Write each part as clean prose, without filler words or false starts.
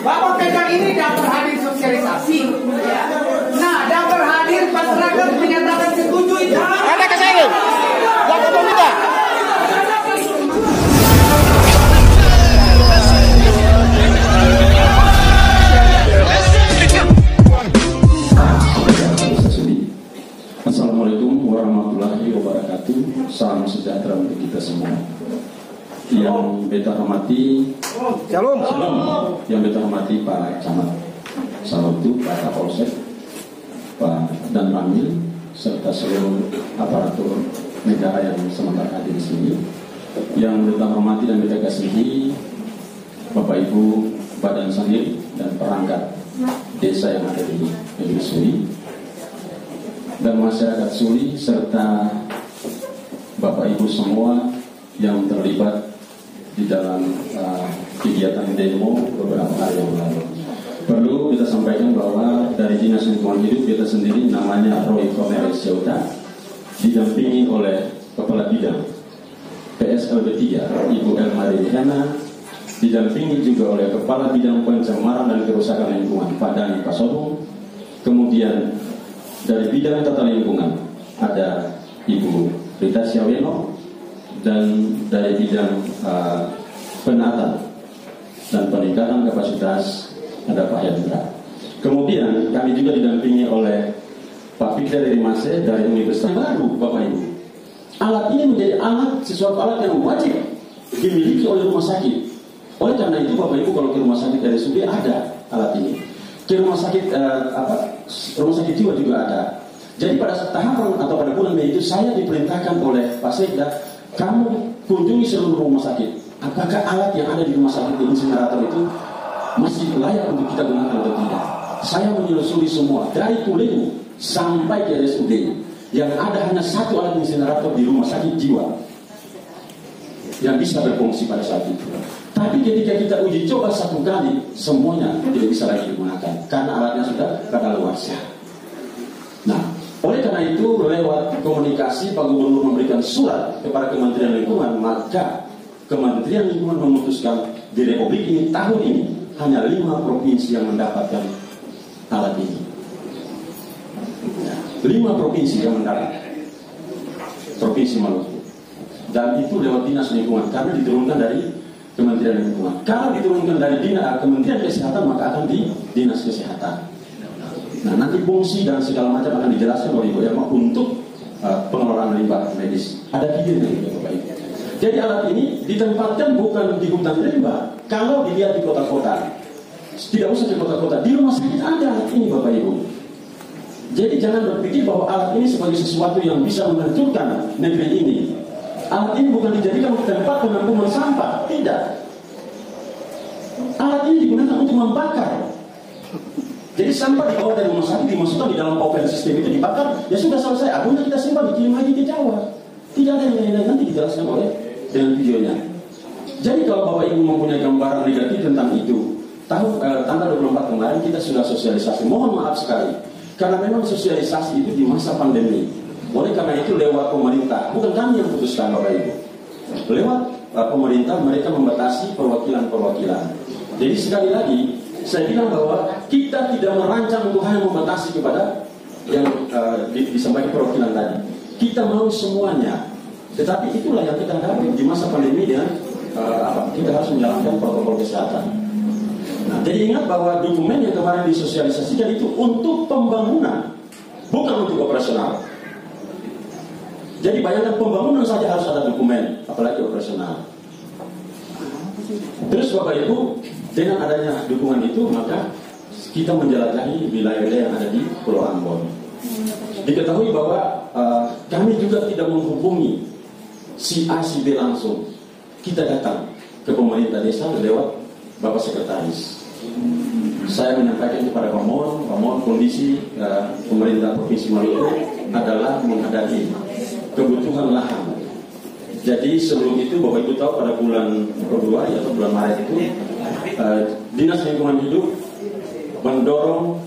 Bapak pegang ini daftar hadir sosialisasi. Nah, daftar hadir masyarakat menyatakan setuju itu. Ada ke saya. Jangan minta. Assalamualaikum warahmatullahi wabarakatuh. Salam sejahtera untuk kita semua. Yang beta hormati, Shalom. Yang beta hormati Pak Camat Salotu, Pak Kapolsek, Pak Dan Ramil, serta seluruh aparatur negara yang sementara hadir di sini. Yang beta hormati dan beta kasihi Bapak Ibu Badan Sahir dan perangkat desa yang ada di negeri Suli dan masyarakat Suli serta Bapak Ibu semua yang terlibat di dalam kegiatan demo beberapa hari yang lalu. Perlu kita sampaikan bahwa dari Dinas Lingkungan Hidup kita sendiri namanya Roy Komeres Syauta, didampingi oleh Kepala Bidang PSLB 3 Ibu Elmari Hena, didampingi juga oleh Kepala Bidang Pencemaran dan Kerusakan Lingkungan Pak Dani Pasodong. Kemudian dari bidang tata lingkungan ada Ibu Rita Syaweno, dan dari bidang penataan dan peningkatan kapasitas ada Pak Yandra. Kemudian kami juga didampingi oleh Pak Fikri dari Mase dari Universitas Baru. Bapak Ibu, alat ini menjadi sesuatu alat yang wajib dimiliki oleh rumah sakit. Oleh karena itu Bapak Ibu, kalau ke rumah sakit RSUD ada alat ini, ke rumah sakit rumah sakit jiwa juga ada. Jadi pada tahapan atau pada bulan Mei itu saya diperintahkan oleh Pak Sekda, kamu kunjungi seluruh rumah sakit. Apakah alat yang ada di rumah sakit di insinerator itu masih layak untuk kita gunakan atau tidak? Saya menyelusuri semua dari Kulenu sampai ke RSUD. Yang ada hanya satu alat insinerator di rumah sakit jiwa yang bisa berfungsi pada saat itu. Tapi ketika kita uji coba satu kali, semuanya tidak bisa lagi digunakan karena alatnya sudah kadaluarsa. Nah, oleh karena itu lewat komunikasi Pak Gubernur memberikan surat kepada Kementerian Lingkungan, maka Kementerian Lingkungan memutuskan di Republik ini tahun ini hanya 5 provinsi yang mendapatkan alat ini. 5 provinsi yang mendapat, Provinsi Maluku, dan itu lewat Dinas Lingkungan karena diturunkan dari Kementerian Lingkungan. Kalau diturunkan dari Kementerian Kesehatan maka akan di Dinas Kesehatan. Nah, nanti fungsi dan segala macam akan dijelaskan oleh Ibu Irma untuk pengelolaan limbah medis. Ada videonya juga Bapak Ibu. Jadi alat ini ditempatkan bukan di hutan rimba. Kalau dilihat di kota-kota, tidak usah di kota-kota, di rumah sakit ada alat ini Bapak Ibu. Jadi jangan berpikir bahwa alat ini sebagai sesuatu yang bisa menghancurkan negeri ini. Alat ini bukan dijadikan tempat penampungan sampah, tidak. Alat ini digunakan untuk membakar. Jadi sampah dibawa dari rumah sakit, dimasukkan di dalam open system itu, dibakar, ya sudah selesai. Akhirnya kita simpan, dikirim lagi ke Jawa. Tidak ada yang lain-lain, nanti dijelaskan oleh dengan videonya. Jadi kalau Bapak Ibu mempunyai gambaran negatif tentang itu, tanggal 24 kemarin kita sudah sosialisasi. Mohon maaf sekali, karena memang sosialisasi itu di masa pandemi. Oleh karena itu lewat pemerintah, bukan kami yang putuskan Bapak Ibu. Lewat pemerintah mereka membatasi perwakilan-perwakilan. Jadi sekali lagi saya bilang bahwa kita tidak merancang untuk hanya membatasi kepada yang disampaikan perwakilan tadi. Kita mau semuanya. Tetapi itulah yang kita hadapi di masa pandemi dengan kita harus menjalankan protokol kesehatan. Nah, jadi ingat bahwa dokumen yang kemarin disosialisasikan itu untuk pembangunan, bukan untuk operasional. Jadi bayangkan pembangunan saja harus ada dokumen, apalagi operasional. Terus Bapak Ibu, dengan adanya dukungan itu maka kita menjelajahi wilayah-wilayah yang ada di Pulau Ambon. Diketahui bahwa kami juga tidak menghubungi si A si B langsung. Kita datang ke pemerintah desa lewat Bapak Sekretaris. Saya menyampaikan kepada Pak Mon kondisi pemerintah Provinsi Maluku adalah menghadapi kebutuhan lahan. Jadi sebelum itu Bapak Ibu tahu pada bulan Februari atau bulan Maret itu Dinas Lingkungan Hidup mendorong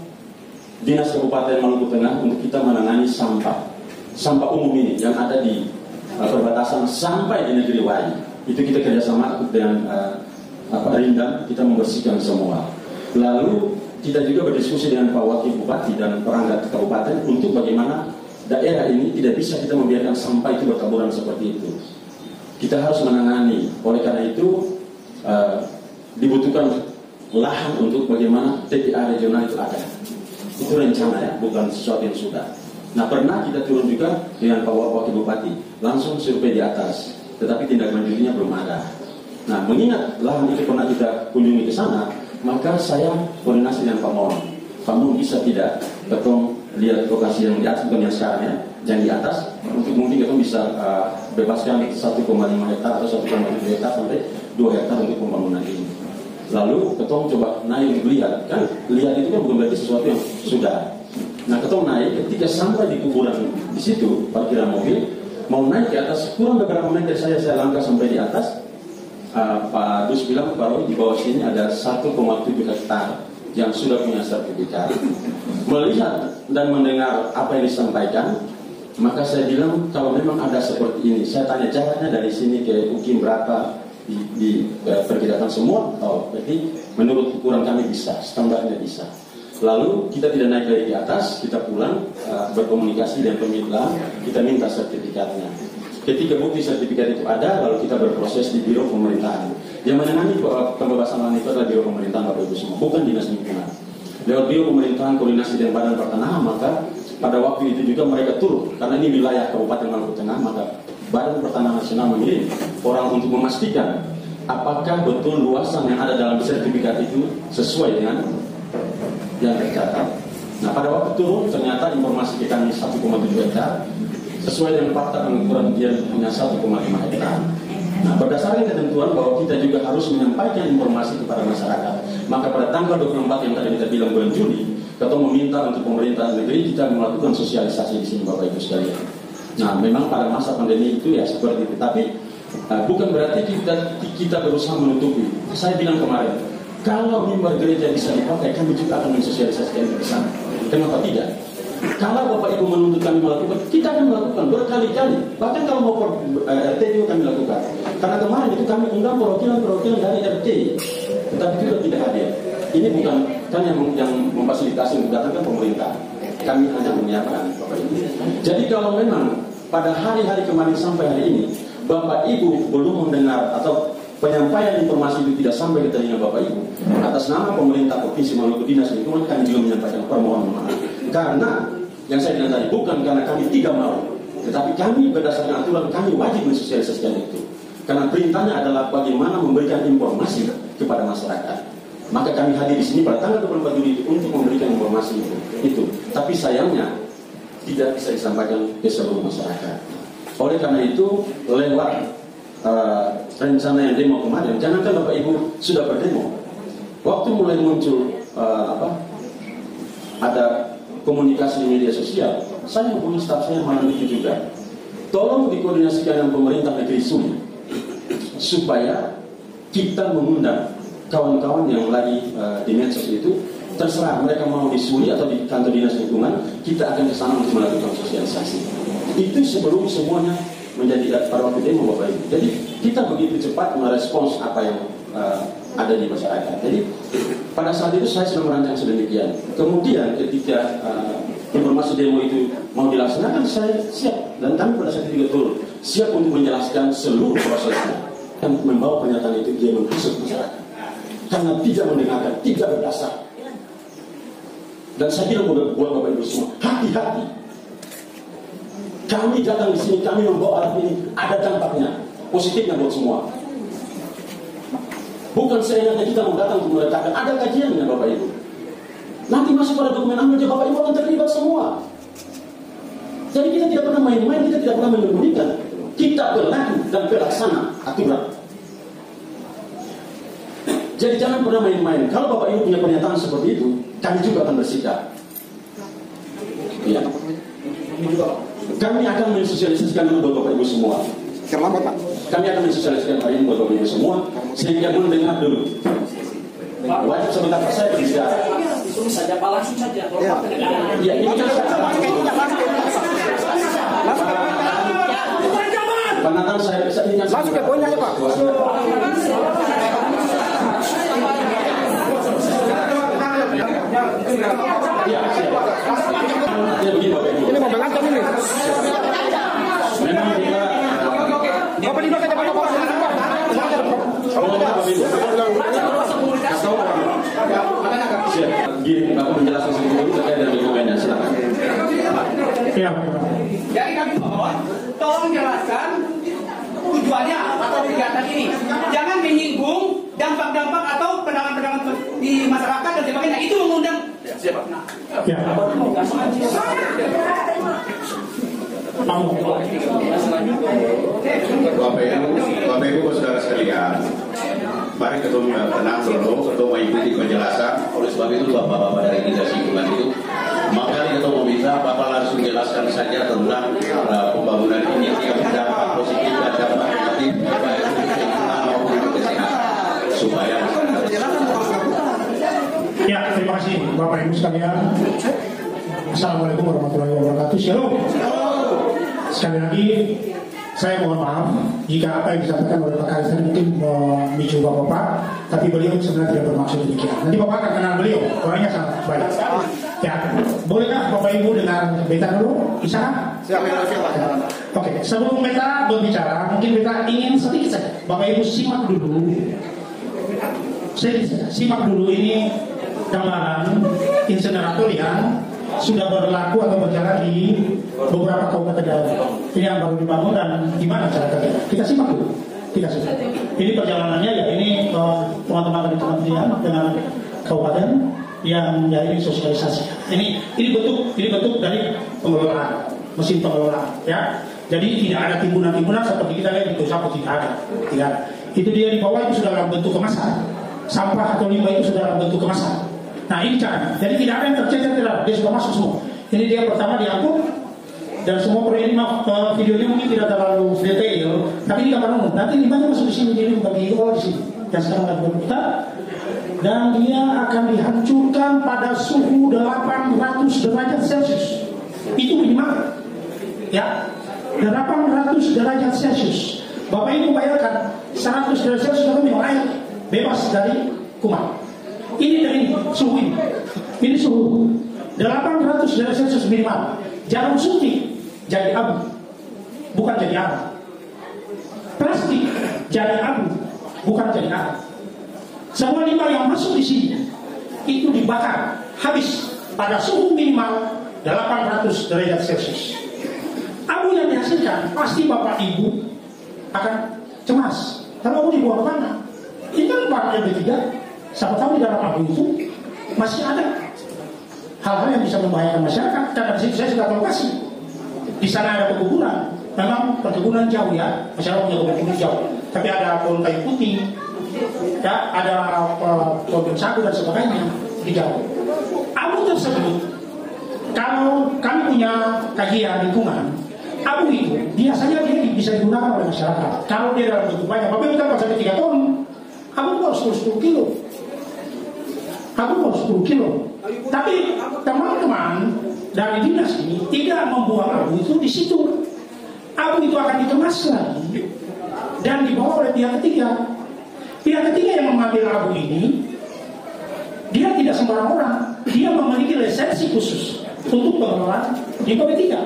Dinas Kabupaten Maluku Tengah untuk kita menangani sampah umum ini yang ada di perbatasan sampai di negeri Wai. Itu kita kerjasama dengan Rindam, kita membersihkan semua. Lalu kita juga berdiskusi dengan Pak Wakil Bupati dan perangkat kabupaten untuk bagaimana daerah ini tidak bisa kita membiarkan sampah itu bertaburan seperti itu. Kita harus menangani. Oleh karena itu dibutuhkan lahan untuk bagaimana TPA regional itu ada. Itu rencana ya, bukan sesuatu yang sudah. Nah, pernah kita turun juga dengan Pak Wakil Bupati, langsung survei di atas, tetapi tindak lanjutnya belum ada. Nah, mengingat lahan itu pernah kita kunjungi ke sana, maka saya koordinasi dengan Pak Mon. Pak Mon bisa tidak ketong lihat lokasi yang di atas, bukan yang sekarang ya, yang di atas, untuk mungkin ketong bisa bebaskan 1,5 hektar atau 1,7 hektar sampai 2 hektar untuk pembangunan ini. Lalu ketong coba naik untuk lihat, kan lihat itu kan bukan berarti sesuatu yang sudah. Nah, ketong naik, ketika sampai di kuburan di situ parkiran mobil, mau naik ke atas, kurang beberapa meter saya langkah sampai di atas. Pak Dus bilang baru di bawah sini ada 1,7 hektar yang sudah punya sertifikat. Melihat dan mendengar apa yang disampaikan, maka saya bilang kalau memang ada seperti ini, saya tanya jaraknya dari sini ke Ukim berapa, diperkirakan semua, berarti menurut ukuran kami bisa, standarnya bisa. Lalu kita tidak naik dari di atas, kita pulang berkomunikasi dengan pemilik, kita minta sertifikatnya. Ketika bukti sertifikat itu ada, lalu kita berproses di Biro Pemerintahan. Yang menangani pembebasan lahan itu adalah Biro Pemerintahan Bapak Ibu semua, bukan Dinas Lingkungan. Lewat Biro Pemerintahan koordinasi dengan Badan Pertanahan, maka pada waktu itu juga mereka turun, karena ini wilayah Kabupaten Maluku Tengah, maka Badan Pertanahan Nasional mengirim orang untuk memastikan apakah betul luasan yang ada dalam sertifikat itu sesuai dengan yang tercatat. Nah, pada waktu turun ternyata informasi ke kami 1,7 hektar sesuai dengan fakta pengukuran dia punya 1,5 hektar. Nah, berdasarkan ketentuan bahwa kita juga harus menyampaikan informasi kepada masyarakat. Maka pada tanggal 24 yang tadi kita bilang bulan Juli, kita meminta untuk pemerintah negeri kita melakukan sosialisasi di sini Bapak Ibu sekalian. Nah, memang pada masa pandemi itu ya seperti itu. Tapi bukan berarti kita berusaha menutupi. Saya bilang kemarin, kalau mimbar gereja bisa dipakai, kami juga akan mensosialisasikan ke sana. Kenapa tidak? Kalau Bapak Ibu menuntut kami melakukan, kita akan melakukan berkali-kali. Bahkan kalau mau RT juga kami lakukan. Karena kemarin itu kami undang perwakilan dari RT, tetapi juga tidak hadir. Ini bukan kan yang memfasilitasi untuk datang kan pemerintah. Kami hanya menyiapkan Bapak Ibu. Jadi kalau memang pada hari-hari kemarin sampai hari ini Bapak Ibu belum mendengar atau penyampaian informasi itu tidak sampai ke telinga Bapak Ibu, atas nama pemerintah Provinsi Maluku Dinas Lingkungan kami juga menyampaikan permohonan maaf. Karena yang saya bilang tadi bukan karena kami tidak mau, tetapi kami berdasarkan aturan kami wajib mensosialisasikan itu. Karena perintahnya adalah bagaimana memberikan informasi kepada masyarakat. Maka kami hadir di sini pada tanggal 24 Juli untuk memberikan informasi itu. Tapi sayangnya tidak bisa disampaikan ke seluruh masyarakat. Oleh karena itu lewat rencana yang demo kemarin, jangankan Bapak Ibu sudah berdemo, waktu mulai muncul ada komunikasi di media sosial, saya hubungi staf saya malam itu juga, tolong dikoordinasikan dengan pemerintah negeri Suli supaya kita mengundang kawan-kawan yang lagi di medsos itu, terserah mereka mau di Suli atau di kantor dinas lingkungan, kita akan ke sana untuk melakukan sosialisasi. Itu sebelum semuanya menjadi pada waktu demo Bapak Ibu. Jadi kita begitu cepat merespons apa yang ada di masyarakat. Jadi pada saat itu saya sudah merancang sedemikian. Kemudian ketika informasi demo itu mau dilaksanakan, saya siap dan kami pada saat itu juga turun siap untuk menjelaskan seluruh prosesnya. Dan membawa pernyataan itu dia menghasut masyarakat karena tidak mendengarkan, tidak berdasar. Dan saya bilang buat Bapak Ibu semua, hati-hati. Kami datang di sini, kami membawa alat ini ada dampaknya, positifnya buat semua. Bukan seenaknya kita mau datang untuk meletakkan, ada kajiannya Bapak Ibu. Nanti masuk pada dokumen ambil Bapak Ibu akan terlibat semua. Jadi kita tidak pernah main-main, kita tidak pernah menyembunyikan. Kita berlaku dan pelaksana aturan. Jadi jangan pernah main-main. Kalau Bapak Ibu punya pernyataan seperti itu, kami juga akan bersikap. Ya. Kami akan mensosialisasikan dulu buat Bapak Ibu semua. Terlambat Pak. Kami akan mensosialisasikan hari ini buat Bapak Ibu semua, sehingga mendengar dulu. Wajib sebentar saya berbicara. Disuruh saja Pak, langsung saja. Ya, ini kan penantang saya ini kan Masuk ke poinnya ya Pak. Ya, begini Bapak Ibu. Ini mobil ancam ini. Memang kita Bapak di belakang Bapak. Bapak Ibu. Gini, aku menjelaskan sedikit dulu terkait dengan dokumennya, silakan. Iya. Jadi kami mohon, tolong jelaskan tujuannya atau kegiatan ini. Jangan menyinggung dampak-dampak atau pendapat-pendapat di masyarakat dan sebagainya. Itu mengundang siapa? Ya. Bapak Ibu saudara sekalian, mari kita tenang dulu untuk mengikuti penjelasan. Oleh sebab itu bapak-bapak dari dinas lingkungan itu, maka kita meminta bapak langsung jelaskan saja tentang pembangunan ini yang berdampak positif dan dampak negatif baik untuk lingkungan maupun untuk kesehatan supaya Ya, terima kasih Bapak Ibu sekalian. Assalamualaikum warahmatullahi wabarakatuh. Shalom. Sekali lagi saya mohon maaf jika apa yang disampaikan oleh Pak Kaisar mungkin memicu Bapak, tapi beliau sebenarnya tidak bermaksud demikian. Nanti Bapak akan kenal beliau, orangnya sangat baik. Ya, bolehkah Bapak Ibu dengar Beta dulu? Bisa? Oke, sebelum Beta berbicara, mungkin Beta ingin sedikit saja Bapak Ibu simak dulu. Simak dulu ini gambaran insinerator yang sudah berlaku atau berjalan di beberapa kabupaten daerah. Ini yang baru dibangun dan gimana cara kerja. Kita simak dulu. Ini perjalanannya ya ini teman-teman dari kementerian dengan kabupaten yang ya ini sosialisasi. Ini bentuk dari pengelolaan, mesin pengelolaan ya. Jadi tidak ada timbunan-timbunan seperti kita lihat di Tosapo, tidak ada. Itu dia di bawah itu sudah dalam bentuk kemasan. Sampah atau limbah itu sudah dalam bentuk kemasan. Nah ini cara. Jadi tidak ada yang tercecer, dia sudah masuk semua. Ini dia pertama diangkut dan semua proyek ini videonya mungkin tidak terlalu detail, tapi ini gambar umum. Nanti limbahnya masuk di sini, jadi bagi di sini. Dan sekarang lagi berputar dan dia akan dihancurkan pada suhu 800 derajat Celcius. Itu minimal. Ya, 800 derajat Celcius. Bapak Ibu bayangkan 100 derajat Celcius itu minum air bebas dari kuman. Ini dari suhu ini. Ini suhu 800 derajat Celcius minimal. Jarum suntik jadi abu, bukan jadi abu. Plastik jadi abu, bukan jadi abu. Semua limbah yang masuk di sini itu dibakar habis pada suhu minimal 800 derajat Celcius. Abu yang dihasilkan pasti Bapak Ibu akan cemas. Kalau abu dibuang ke mana? Ini kan bahannya B3. Siapa tahu di dalam abu itu masih ada hal-hal yang bisa membahayakan masyarakat. Karena di situ saya sudah lokasi. Di sana ada perkebunan. Memang perkebunan jauh ya, masyarakat punya perkebunan jauh. Tapi ada pohon kayu putih, ya, ada pohon sagu dan sebagainya di jauh. Abu tersebut, kalau kami punya kajian lingkungan, abu itu biasanya dia bisa digunakan oleh masyarakat. Kalau dia dalam bentuk banyak, tapi kita sampai 3 ton, abu baru 10 kilo. Aku mau 10 kilo. Tapi teman-teman dari dinas ini tidak membuang abu itu di situ. Abu itu akan dikemas lagi dan dibawa oleh pihak ketiga. Pihak ketiga yang mengambil abu ini, dia tidak sembarang orang. Dia memiliki lisensi khusus untuk pengelolaan di Bapeda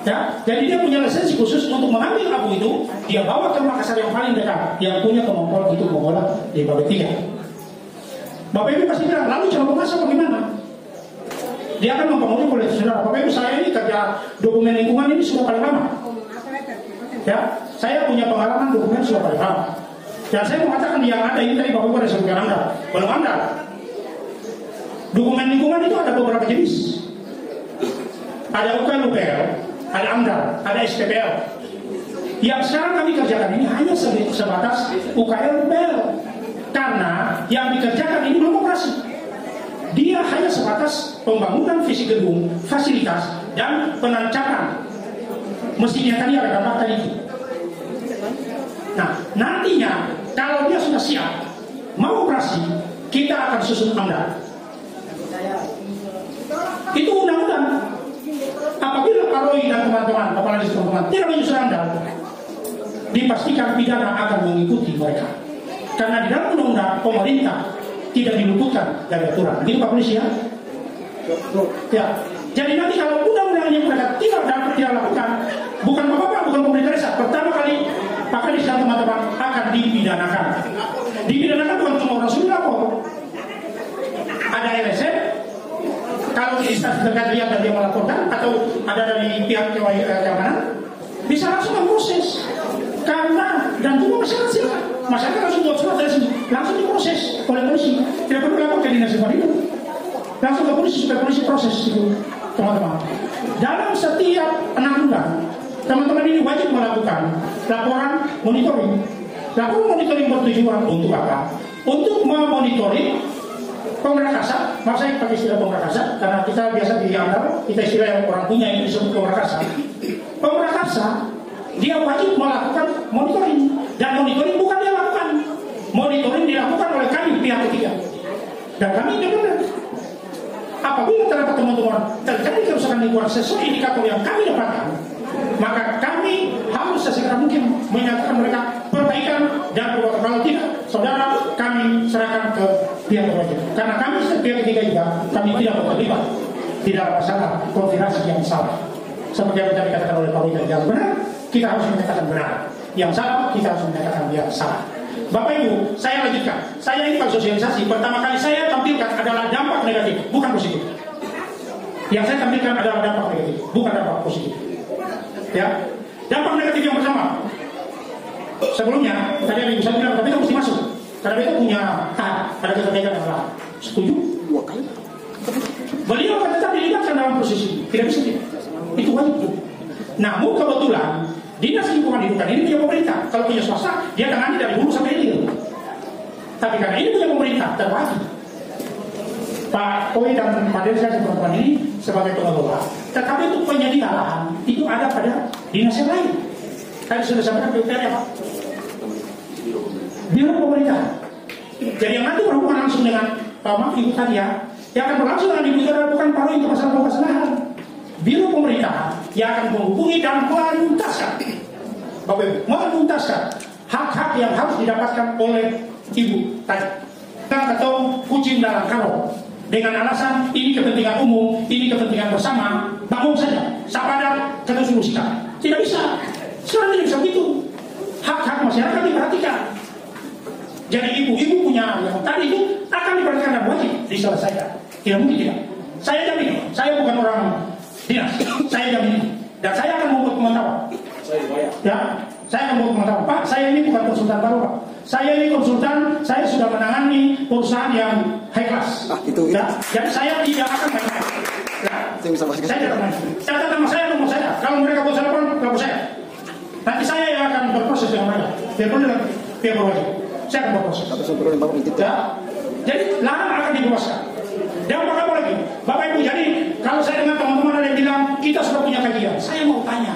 3. Ya, jadi dia punya lisensi khusus untuk mengambil abu itu, dia bawa ke Makassar yang paling dekat, yang punya kemampuan untuk mengolah di Bapeda 3. Bapak Ibu pasti bilang, lalu cara mengasah bagaimana? Dia akan mempengaruhi oleh saudara. Bapak Ibu, saya ini kerja dokumen lingkungan ini sudah paling lama. Ya, saya punya pengalaman dokumen sudah paling lama. Dan saya mengatakan yang ada ini tadi Bapak Ibu ada sebutkan Anda, belum Anda. Dokumen lingkungan itu ada beberapa jenis. Ada UKL-UPL, ada AMDAL, ada SPPL. Yang sekarang kami kerjakan ini hanya sebatas UKL-UPL. Karena yang dikerjakan ini belum operasi. Dia hanya sebatas pembangunan fisik gedung, fasilitas, dan penancakan mesin yang tadi ada gambar tadi itu. Nah, nantinya kalau dia sudah siap mau operasi, kita akan susun AMDAL. Itu undang-undang. Apabila Pak Roy dan teman-teman, apalagi teman-teman tidak menyusun AMDAL, dipastikan pidana akan mengikuti mereka. Karena di dalam undang-undang pemerintah tidak diluputkan dari aturan. Gitu Pak Polisi ya? Ya. Jadi nanti kalau undang-undang yang mereka tidak dapat dilakukan, bukan apa-apa, bukan pemerintah desa. Pertama kali Pak Kadis dan teman-teman akan dipidanakan. Dipidanakan bukan cuma orang sudah lapor. Ada LSM, kalau di instansi terkait lihat dan dia melaporkan, atau ada dari pihak keamanan, bisa langsung memproses. Karena dan juga masyarakat langsung buat surat dari sini, langsung diproses oleh polisi. Tidak perlu lapor ke dinas lingkungan hidup, langsung ke polisi supaya polisi proses itu, teman-teman. Dalam setiap 6 bulan, teman-teman ini wajib melakukan laporan monitoring. Laporan monitoring bertujuan untuk apa? Untuk memonitoring pemrakasan. Maksudnya pakai istilah pemrakasan karena kita biasa dianggap kita istilah yang orang punya itu disebut pemrakasan. Pemrakasan dia wajib melakukan monitoring, dan monitoring bukan dia lakukan. Monitoring dilakukan oleh kami pihak ketiga, dan kami independen. Apabila terdapat teman-teman terjadi kerusakan lingkungan sesuai indikator yang kami dapatkan, maka kami harus sesegera mungkin menyatakan mereka perbaikan dan perbuatan. Kalau tidak, saudara kami serahkan ke pihak berwajib. Karena kami pihak ketiga juga kami tidak terlibat di dalam masalah konfirmasi yang salah. Seperti yang tadi dikatakan oleh Pak Wita, yang benar kita harus menyatakan benar, yang salah kita harus menyatakan yang salah. Bapak Ibu, saya lanjutkan. Saya ini kalau sosialisasi pertama kali saya tampilkan adalah dampak negatif, bukan positif. Yang saya tampilkan adalah dampak negatif, bukan dampak positif. Ya, dampak negatif yang pertama. Sebelumnya tadi ada ibu saya bilang, tapi itu mesti masuk karena itu punya ada keterkaitan dengan lahan. Setuju? 2 kali. Beliau akan tetap dilibatkan dalam proses ini, tidak bisa tidak. Itu wajib. Namun kebetulan dinas lingkungan hidup kan ini punya pemerintah. Kalau punya swasta, dia tangani dari hulu sampai hilir. Tapi karena ini punya pemerintah, terwajib. Pak Koi dan Pak Desa teman-teman ini sebagai pengelola. Tetapi untuk penyedia lahan itu ada pada dinas yang lain. Tadi sudah sampaikan PUPR ya Pak. Biro pemerintah. Jadi yang nanti berhubungan langsung dengan Pak Ibu tadi ya, yang akan berlangsung dengan Ibu itu adalah bukan Pak Roy untuk masalah pembebasan lahan. Biro pemerintah yang akan menghubungi dan menuntaskan, Bapak Ibu, menuntaskan hak-hak yang harus didapatkan oleh Ibu tadi. Atau kucing dalam karung dengan alasan ini kepentingan umum, ini kepentingan bersama, bangun saja, sabar kita solusikan. Tidak bisa, sekarang tidak bisa begitu. Hak-hak masyarakat diperhatikan. Jadi ibu-ibu punya yang tadi itu akan diperhatikan dan wajib diselesaikan. Tidak mungkin tidak. Saya jamin, saya bukan orang dinas, saya jamin, dan saya akan membuat pemantauan. Ya, saya akan membuat pemantauan. Pak, saya ini bukan konsultan baru Pak. Saya ini konsultan, saya sudah menangani perusahaan yang high class. Ya, jadi saya tidak akan main-main. Ya, saya tidak main. Catat nama saya, nomor saya. Kalau mereka buat telepon, kalau saya. Nanti saya yang akan berproses dengan mereka. Biarpun dengan pihak berwajib, saya akan berproses. Ya, jadi lahan akan dibebaskan. Dampak apa lagi? Bapak Ibu, jadi kalau saya dengar teman-teman ada yang bilang kita sudah punya kajian, saya mau tanya.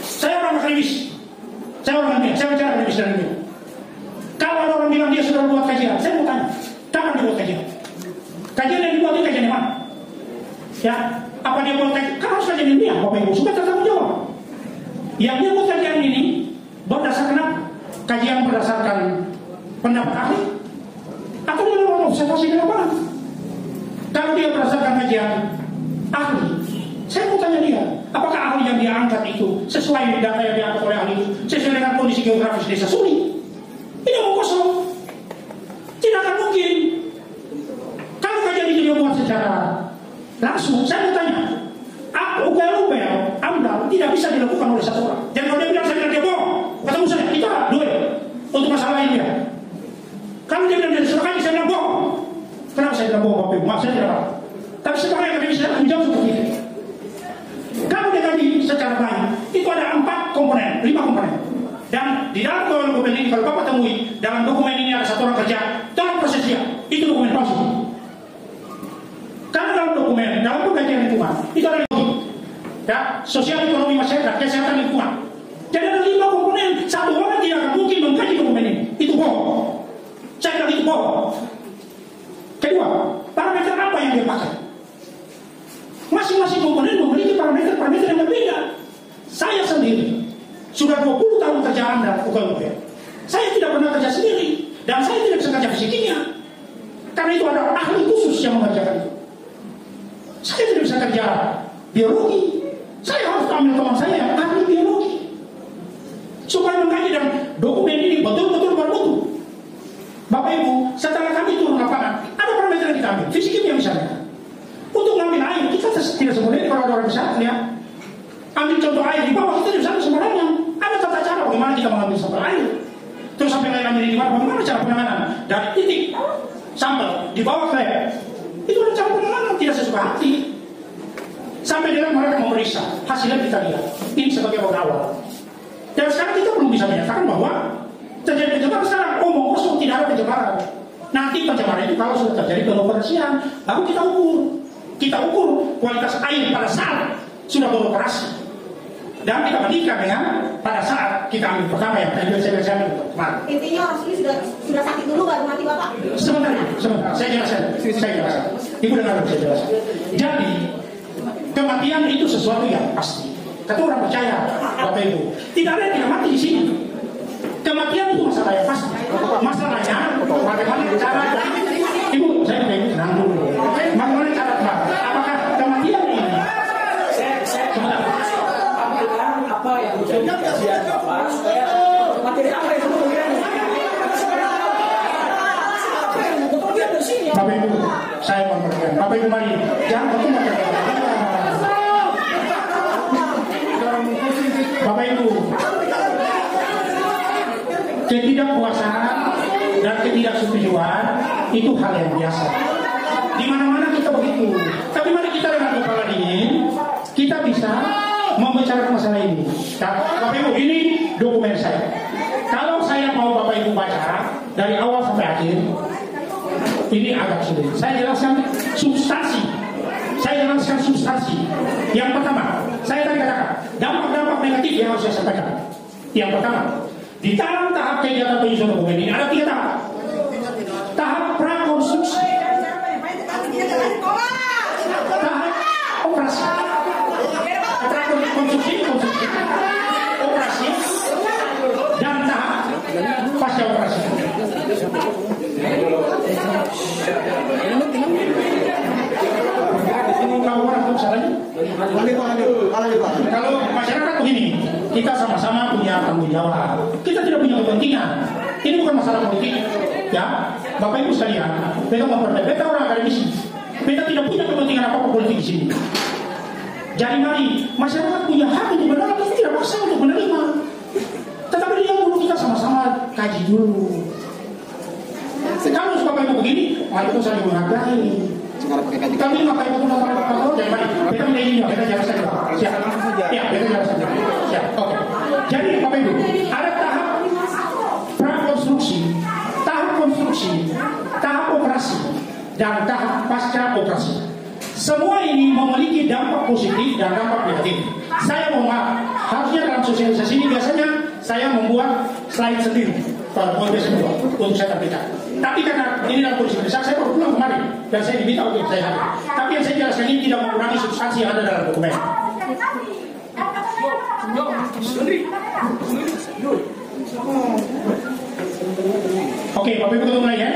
Saya orang akademis, saya orang akademis, saya bicara akademis dan ilmiah. Kalau ada orang bilang dia sudah buat kajian, saya mau tanya, kapan dibuat kajian? Kajian yang dibuat itu kajian yang mana? Ya, apa dia buat kajian? Kan harus kajian ilmiah, Bapak Ibu, sudah tertanggung jawab. Yang dia buat kajian ini berdasarkan apa? Kajian berdasarkan pendapat ahli atau dia melakukan observasi di lapangan? Kalau dia berdasarkan kajian ahli, saya mau tanya dia, apakah ahli yang dia angkat itu sesuai data yang diangkat oleh ahli itu sesuai dengan kondisi geografis desa Suli? Ini mau kosong, tidak akan mungkin. Kalau kajian itu dia buat secara langsung, saya mau tanya, upel-upel, AMDAL tidak bisa dilakukan oleh satu orang. Dan kalau dia bilang saya bilang dia bohong, ketemu saya, kita duel untuk masalah ini ya. Kalau dia bilang dia diserahkan, saya bilang bohong. Kenapa saya bilang bohong Bapak Ibu? Maaf saya tidak tahu. Tapi sekarang yang kami bisa menjawab seperti ini. Kalau dia tadi secara baik, itu ada 5 komponen. Dan di dalam dokumen ini, kalau Bapak temui, dalam dokumen ini ada 1 orang kerja, dalam proses dia, itu dokumen palsu. Karena dalam dokumen, dalam pengkajian lingkungan, itu ada logik. Ya, sosial ekonomi masyarakat, kesehatan lingkungan. Jadi ada 5 komponen, 1 orang tidak akan mungkin mengkaji dokumen ini. Itu bohong. Saya bilang itu bohong. Kedua, parameter apa yang dia pakai? Masing-masing komponen memiliki parameter yang berbeda. Saya sendiri sudah 20 tahun kerja Anda UKM. Saya tidak pernah kerja sendiri dan saya tidak bisa kerja fisik kimia. Karena itu ada ahli khusus yang mengerjakan itu. Saya tidak bisa kerja biologi. Saya harus ambil teman saya yang ahli biologi supaya mengkaji dan dokumen ini betul-betul bermutu. Bapak Ibu, setelah kami turun lapangan, ada parameter yang kita ambil, fisik kimia misalnya. Untuk ngambil air, kita tidak semuanya kalau ada orang bisa lihat. Ambil contoh air di bawah, kita tidak bisa sembarangan. Ada tata cara bagaimana kita mengambil sampel air. Terus sampai lain ambil di bawah, bagaimana cara penanganan? Dari titik sampel di bawah ke lab. Itu ada cara penanganan, tidak sesuka hati. Sampai dengan mereka memeriksa, hasilnya kita lihat. Ini sebagai awal. Dan sekarang kita belum bisa menyatakan bahwa terjadi pencemaran sekarang, omong kosong tidak ada pencemaran. Nanti pencemaran itu kalau sudah terjadi pengoperasian, baru kita ukur. Kita ukur kualitas air pada saat sudah beroperasi. Dan kita bandingkan dengan pada saat kita ambil pertama yang tadi saya kemarin. Intinya orang ini sudah sakit dulu baru mati Bapak. Sebentar, saya jelaskan. Ibu dengar saya jelaskan. Jadi kematian itu sesuatu yang pasti. Kata orang percaya, Bapak Ibu, tidak ada yang tidak mati di sini. Kematian itu masalah yang pasti. Masalahnya, bagaimana cara Ibu, saya ingin tenang dulu. Bagaimana cara apakah kematian ini? Saya apa yang menjadi kajian Bapak supaya materi apa yang kemudian dari sini. Bapak Ibu, saya memperhatikan. Bapak Ibu mari, jangan bertemu. Bapak Ibu, ketidakpuasan dan ketidaksetujuan itu hal yang biasa. Di mana-mana kita begitu. Tapi mari kita dengan kepala dingin, kita bisa membicarakan masalah ini. Bapak Ibu, ini dokumen saya. Kalau saya mau Bapak Ibu baca dari awal sampai akhir, ini agak sulit. Saya jelaskan substansi. Yang pertama, saya tadi katakan dampak-dampak negatif yang harus saya sampaikan. Yang pertama, di dalam tahap kegiatan penyusunan dokumen ini ada 3 tahap. Tahap prakonstruksi, tahap operasi, operasi, dan tahap pasca operasi. Kalau masyarakat begini, kita sama-sama punya tanggung jawab. Kita tidak punya kepentingan. Ini bukan masalah politik, ya, Bapak Ibu sekalian. Kita memperbaiki orang akademisi. Kita tidak punya kepentingan apa-apa politik di sini. Jadi mari masyarakat punya hak untuk menerima, kita tidak maksa untuk menerima. Tetapi dia dulu kita sama-sama kaji dulu. Kalau Bapak Ibu begini, mari kita saling menghargai. Kami maka itu kalau dari mana? Kita ini kita jelaskan dulu. Siap. Ya, kita jelaskan dulu. Siap. Oke. Jadi Bapak Ibu, ada tahap prakonstruksi, tahap konstruksi, tahap operasi, dan tahap pasca operasi. Semua ini memiliki dampak positif dan dampak negatif. Saya mohon maaf, harusnya dalam sosialisasi ini biasanya saya membuat slide sendiri pada podcast kedua untuk saya tampilkan. Tapi karena ini dalam kondisi besar, saya baru pulang kemarin dan saya diminta untuk saya hadir. Tapi yang saya jelaskan ini tidak mengurangi substansi yang ada dalam dokumen. Oke, Bapak Ibu ketemu lagi ya.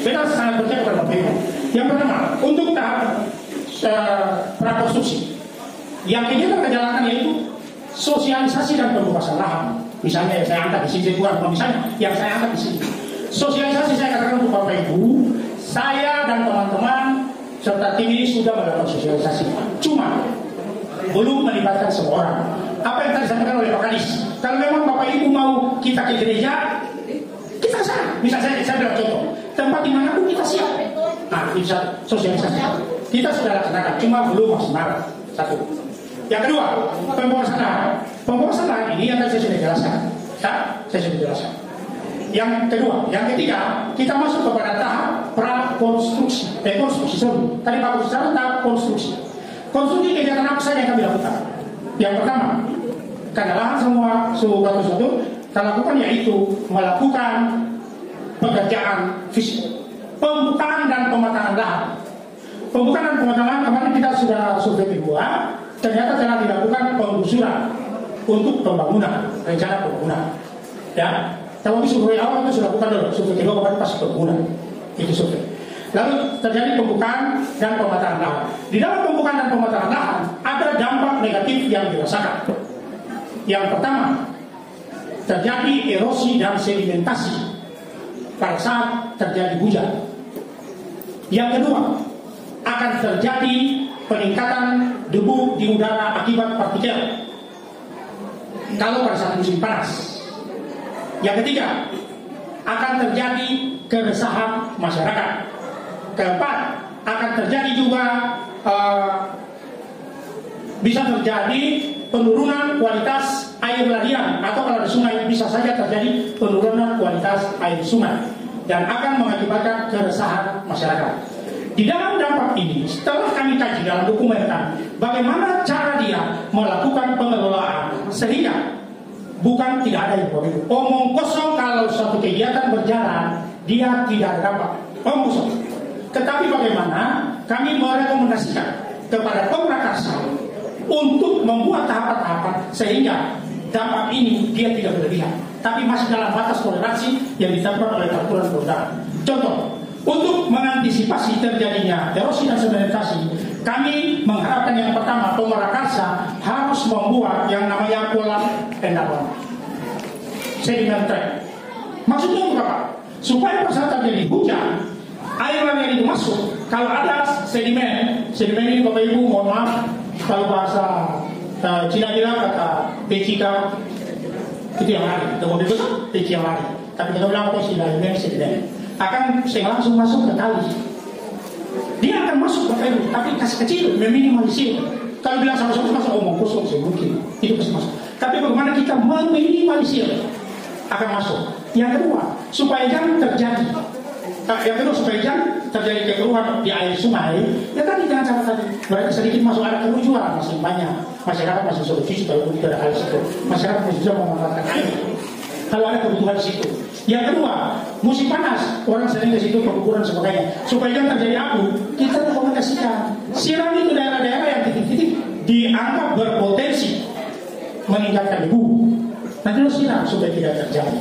Kita sangat percaya kepada Bapak Ibu. Yang pertama, untuk tahap prakonstruksi, yang kegiatan kejalanan yaitu sosialisasi dan pembebasan lahan. Misalnya yang saya angkat di sini, bukan misalnya yang saya angkat di sini. Sosialisasi saya katakan untuk Bapak Ibu, saya dan teman-teman serta tim ini sudah melakukan sosialisasi. Cuma belum melibatkan semua orang. Apa yang tadi disampaikan oleh Pak Kadis, kalau memang Bapak Ibu mau kita ke gereja, kita sana. Misalnya saya bilang contoh, tempat dimanapun kita siap. Nah, bisa sosialisasi. Kita sudah laksanakan, cuma belum maksimal. Satu. Yang kedua, pembahasan lahan. Pembahasan lahan ini yang tadi saya sudah jelaskan. Saya sudah jelaskan. Yang kedua, yang ketiga, kita masuk kepada tahap prakonstruksi. Tadi Pak Kusara tahap konstruksi. Konstruksi kegiatan apa saja yang kami lakukan? Yang pertama, karena lahan semua suhu bagus itu, kita lakukan yaitu melakukan pekerjaan fisik, pembukaan dan pematangan lahan. Pembukaan dan pematangan lahan kemarin kita sudah survei kedua, ternyata telah dilakukan penggusuran untuk pembangunan, rencana pembangunan. Ya. Kalau di survei awal itu sudah bukan dulu, survei kedua kemarin pas pembangunan. Itu survei. Lalu terjadi pembukaan dan pemataran lahan. Di dalam pembukaan dan pemataran lahan ada dampak negatif yang dirasakan. Yang pertama, terjadi erosi dan sedimentasi pada saat terjadi hujan. Yang kedua, akan terjadi peningkatan debu di udara akibat partikel kalau pada saat musim panas. Yang ketiga, akan terjadi keresahan masyarakat. Keempat, akan terjadi juga bisa terjadi penurunan kualitas air larian, atau kalau di sungai bisa saja terjadi penurunan kualitas air sungai dan akan mengakibatkan keresahan masyarakat. Di dalam dampak ini, setelah kami kaji dalam dokumen bagaimana cara dia melakukan pengelolaan sehingga bukan tidak ada yang begitu omong kosong. Kalau suatu kegiatan berjalan dia tidak ada dampak, omong kosong. Tetapi bagaimana kami merekomendasikan kepada Pemrakarsa untuk membuat tahapan-tahapan sehingga dampak ini dia tidak berlebihan, tapi masih dalam batas toleransi yang ditetapkan oleh peraturan perundang. Contoh, untuk mengantisipasi terjadinya erosi dan sedimentasi, kami mengharapkan yang pertama, Pemrakarsa harus membuat yang namanya kolam endapan, sediment trap. Maksudnya apa? Supaya pada saat terjadi hujan, air yang itu masuk. Kalau ada sedimen ini Bapak Ibu mohon maaf, kalau bahasa Cina bilang kata pecika itu yang lari, itu peci yang lari. Tapi kita bilang apa sedimen akan langsung masuk ke kali. Dia akan masuk Bapak Ibu, tapi kecil, meminimalisir. Kalau bilang sama-sama masuk omong kosong mungkin itu pasti masuk. Tapi bagaimana kita meminimalisir akan masuk. Yang kedua, supaya jangan terjadi kekeruhan di air sungai, ya tadi jangan sampai tadi berarti sedikit masuk ada kerujuan, masih banyak masyarakat masih sudah cuci kalau tidak ada air situ, masyarakat masih bisa memanfaatkan air kalau ada kebutuhan di situ. Yang kedua, musim panas orang sering ke situ pengukuran sebagainya, supaya jangan terjadi abu, kita rekomendasikan siram itu daerah-daerah yang titik-titik dianggap berpotensi meningkatkan debu, nanti lo siram supaya tidak terjadi.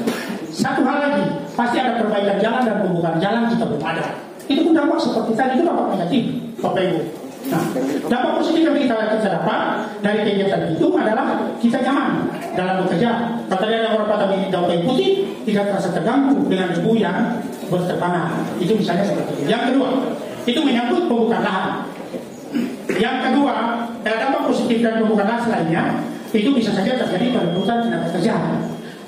Satu hal lagi, pasti ada perbaikan jalan dan pembukaan jalan jika belum ada. Itu pun dampak seperti tadi, itu dampak negatif, Bapak Ibu. Nah, dampak positif yang kita dapat dari kegiatan itu adalah kita nyaman dalam bekerja. Kalau tadi ada beberapa dampak putih, tidak terasa terganggu dengan debu yang berterbangan. Itu misalnya seperti itu. Yang kedua, itu menyangkut pembukaan lahan. Yang kedua, dampak positif dan pembukaan lahan lainnya, itu bisa saja terjadi perebutan tenaga kerja.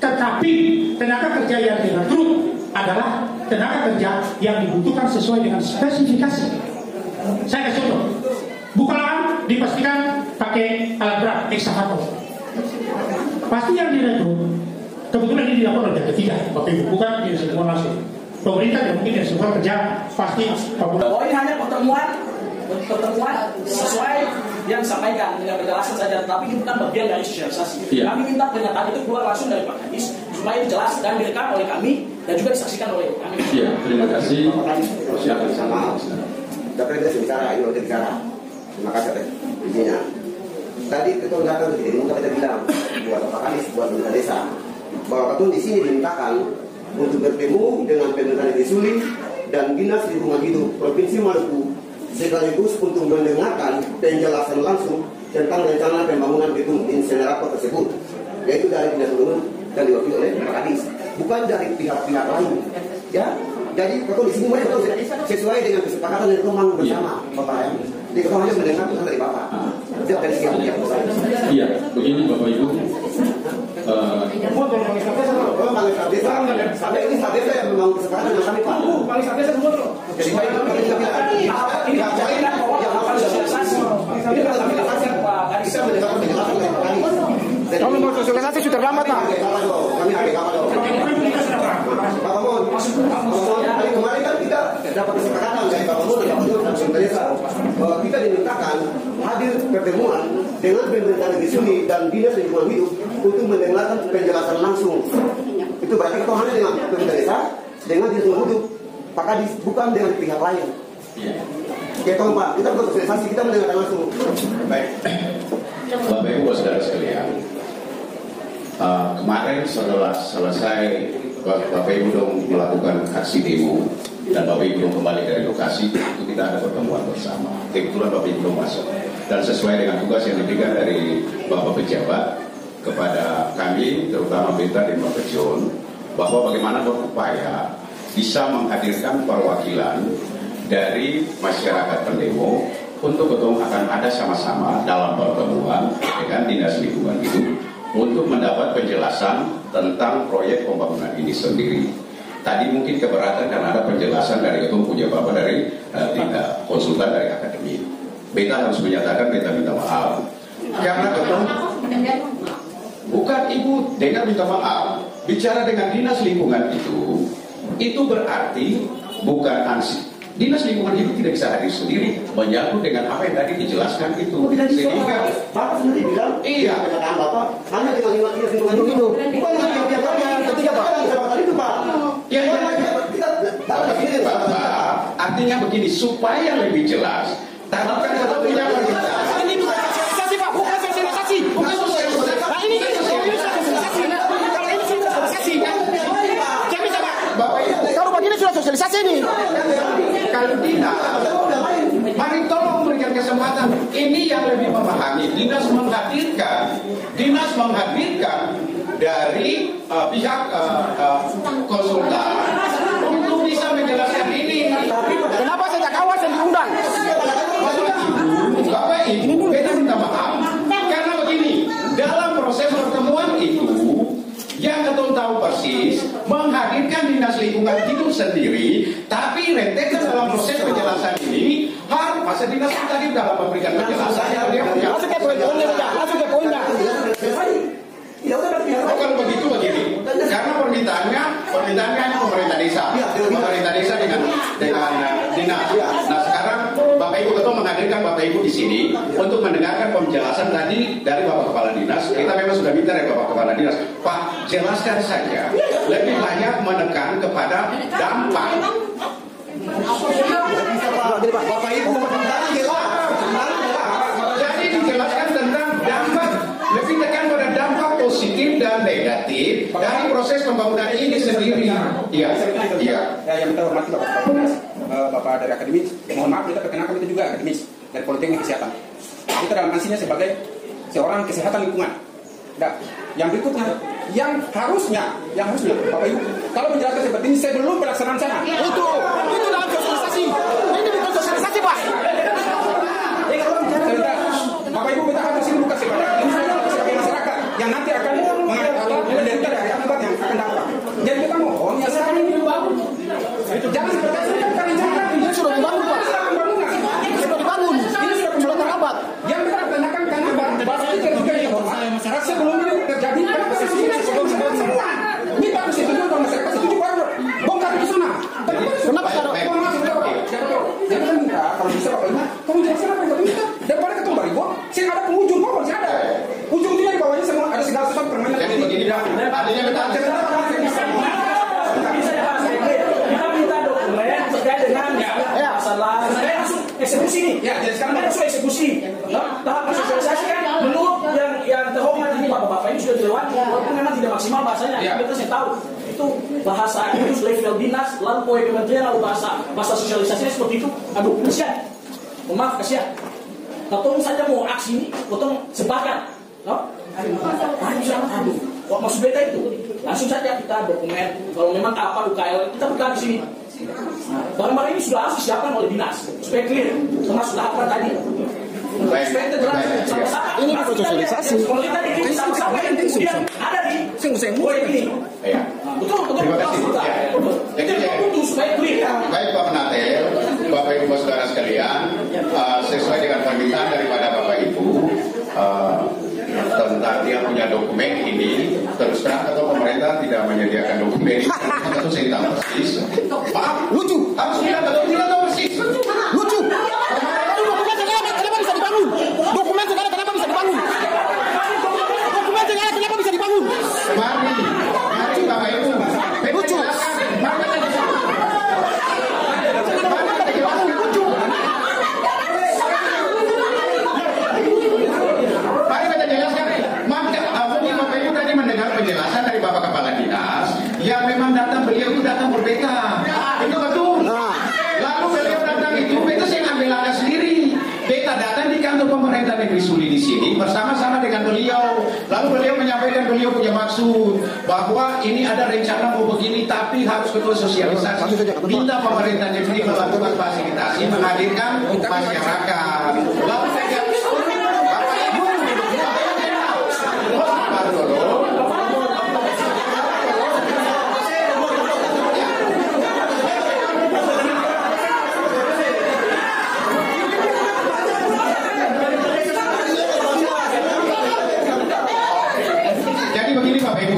Tetapi tenaga kerja yang direkrut adalah tenaga kerja yang dibutuhkan sesuai dengan spesifikasi. Saya kasih contoh, buka lahan dipastikan pakai alat berat ekskavator. Pasti yang direkrut kebetulan ini dilakukan oleh ketiga, Bapak Ibu, bukan di semua langsung. Pemerintah dan mungkin semua kerja pasti. Oh, ini hanya pertemuan sesuai yang disampaikan dengan penjelasan saja, tapi ini bukan bagian dari sosialisasi. Iya. Kami minta pernyataan itu keluar langsung dari Pak Kadis supaya jelas dan direkam oleh kami dan juga disaksikan oleh kami. Iya, terima kasih. Silakan sama. Dapat kita bicara, ini kita bicara. Terima kasih atas izinnya. Tadi ketua datang ke sini, kita bilang buat Pak Kadis, buat pemerintah desa, bahwa ketua di sini dimintakan untuk bertemu dengan pemerintah desa Suli dan dinas lingkungan hidup Provinsi Maluku, sekaligus untuk mendengarkan penjelasan langsung tentang rencana pembangunan gedung insinerator tersebut, yaitu dari dinas lingkungan dan diwakili oleh Pak Kadis, bukan dari pihak-pihak lain. Ya, jadi kalau di sini mereka sesuai dengan kesepakatan yang teman bersama Bapak ya. Jadi kalau hanya mendengar pesan dari Bapak, tidak dari siapa yang Iya, begini Bapak Ibu. Sampai ini sampai saya memang kesepakatan dengan kami Pak. Paling sampai saya semua. Jadi baik kami tidak bilang ini bisa mendengar penjelasan dari Pak Kadis. Kami mau sosialisasi sudah terlambat Pak. Kami ada kabar dong. Pak Kamon, hari kemarin kan kita dapat kesepakatan dari Pak Kamon dan Pak Kamon dan pemerintah desa bahwa kita dimintakan hadir pertemuan dengan pemerintah negeri Suli dan dinas lingkungan hidup untuk mendengarkan penjelasan langsung. Itu berarti kita hanya dengan pemerintah desa, dengan dinas lingkungan hidup, Pak Kadis, bukan dengan pihak lain. Oke, tolong Pak, kita bukan sosialisasi, kita mendengarkan langsung. Baik, Bapak Ibu saudara sekalian, kemarin setelah selesai Bapak Ibu dong melakukan aksi demo dan Bapak Ibu belum kembali dari lokasi, itu kita ada pertemuan bersama. Kebetulan Bapak Ibu belum masuk. Dan sesuai dengan tugas yang diberikan dari Bapak Pejabat kepada kami, terutama Beta dan Bapak John, bahwa bagaimana berupaya bisa menghadirkan perwakilan dari masyarakat pendemo untuk ketemu akan ada sama-sama dalam pertemuan dengan Dinas Lingkungan Hidup untuk mendapat penjelasan tentang proyek pembangunan ini sendiri. Tadi mungkin keberatan karena ada penjelasan dari ketua punya Bapak dari konsultan dari akademi. Beta harus menyatakan Beta minta maaf karena ketua bukan Ibu dengar minta maaf bicara dengan Dinas Lingkungan itu berarti bukan ansih. Dinas Lingkungan Hidup tidak bisa hadir sendiri menyangkut dengan apa yang tadi dijelaskan itu. Sehingga Bapak sendiri bilang, iya, pernyataan Bapak hanya dengan Dinas Lingkungan Hidup. Bukan dengan pihak-pihak ketiga Pak. Itu Pak. Ya, Bapak, artinya begini supaya lebih jelas. Tadi kan kita punya Ini bukan sosialisasi Pak, bukan sosialisasi. bukan sosialisasi. Nah ini sosialisasi. Kalau ini sudah sosialisasi kan? Jangan bisa Pak. Bapak Ibu, Kalau begini sudah sosialisasi nih. kalau tidak, mari tolong memberikan kesempatan. Ini yang lebih memahami. Dinas menghadirkan dari pihak konsultan untuk bisa menjelaskan ini. Kenapa sejak awal saya diundang? Bapak Ibu, kita minta maaf karena begini, dalam proses pertemuan itu yang ketua tahu persis menghadirkan Dinas Lingkungan Hidup sendiri, tapi rentetan dalam proses penjelasan ini harus masa dinas tadi dalam memberikan penjelasan Masuk ke poinnya, masuk ke poinnya. kalau begitu begini, karena permintaannya pemerintah desa dengan dinas. Nah sekarang Bapak Ibu ketua menghadirkan Bapak Ibu di sini untuk mendengarkan penjelasan tadi dari Bapak Kepala Dinas. Kita memang sudah minta dari Bapak Kepala Dinas, Pak jelaskan saja, lebih banyak menekan kepada dampak. Bapak Ibu Jadi dijelaskan tentang dampak, lebih tekan pada dampak positif dan negatif dari proses pembangunan ini sendiri. Iya. Yang kita hormati Bapak dari akademis, mohon maaf kita perkenalkan kita juga akademis dari Politeknik Kesehatan. Kita dalam fungsinya sebagai seorang kesehatan lingkungan. Nah, yang berikutnya, yang harusnya Bapak Ibu, kalau menjelaskan seperti ini sebelum pelaksanaan sana. Itu dalam sosialisasi. Ini bukan sosialisasi Pak. Bapak Ibu kita harus buka sebagai masyarakat yang nanti akan menderita dari akibat yang akan dapat. Jadi kita mohon ya sekarang ini dibangun. Jangan seperti ini sudah dibangun Pak. Sudah dibangun. Ini sudah terlambat. Yang kita tanyakan karena Bapak Ibu juga yang hormat. Sebelum ini terjadi sebelum semua. Ini baru setuju kalau masyarakat setuju baru bongkar ke sana. Kenapa tidak? Jadi kan minta kalau bisa Bapak Ibu, kamu jelaskan apa yang kamu minta. Daripada ketemu barigo, saya ada penghujung pohon, saya ada. Ujung-ujungnya di bawahnya semua ada segala sesuatu permainan. Jadi begini dah, artinya kita minta dokumen terkait dengan masalah eksekusi nih. Ya, jadi sekarang kita sudah eksekusi. Tahap sosialisasi kan menurut yang terhormat ini bapak-bapak ini sudah dilewati. Walaupun memang tidak maksimal bahasanya, kita saya tahu itu bahasa itu level dinas, lalu poin kementerian, lalu bahasa sosialisasinya seperti itu. Aduh, kasihan. Maaf, kasihan. Potong saja mau aksi ini, potong sepakat. Aduh, maksud beta itu langsung saja kita dokumen. Kalau memang kapal UKL kita buka di sini. Barang-barang ini sudah harus disiapkan oleh dinas supaya clear, termasuk apa tadi. Supaya kita jelas sama-sama. Ini bukan sosialisasi. Kalau kita bikin sama-sama yang kemudian ada di poin ini. Betul. Jadi butuh supaya clear. Baik Pak Penatel, Bapak Ibu saudara sekalian, sesuai dengan permintaan daripada Bapak Ibu tentang dia punya dokumen ini, terus terang atau pemerintah tidak menyediakan dokumen ini, itu saya tahu persis. Maaf, Lucu. harus bilang kalau tidak tahu persis. Lucu. Dokumen segala kenapa bisa dibangun? Dokumen segala kenapa bisa dibangun? Dokumen segala kenapa bisa dibangun? Mari Bapak Ibu. Lucu. Mari kita jelaskan. Mungkin Bapak Ibu tadi mendengar penjelasan dari Bapak Kepala Dinas yang memang beliau itu datang berbeda. Itu betul. beliau punya maksud bahwa ini ada rencana mau begini, tapi harus betul sosialisasi. Minta pemerintah negeri melakukan fasilitasi, menghadirkan masyarakat.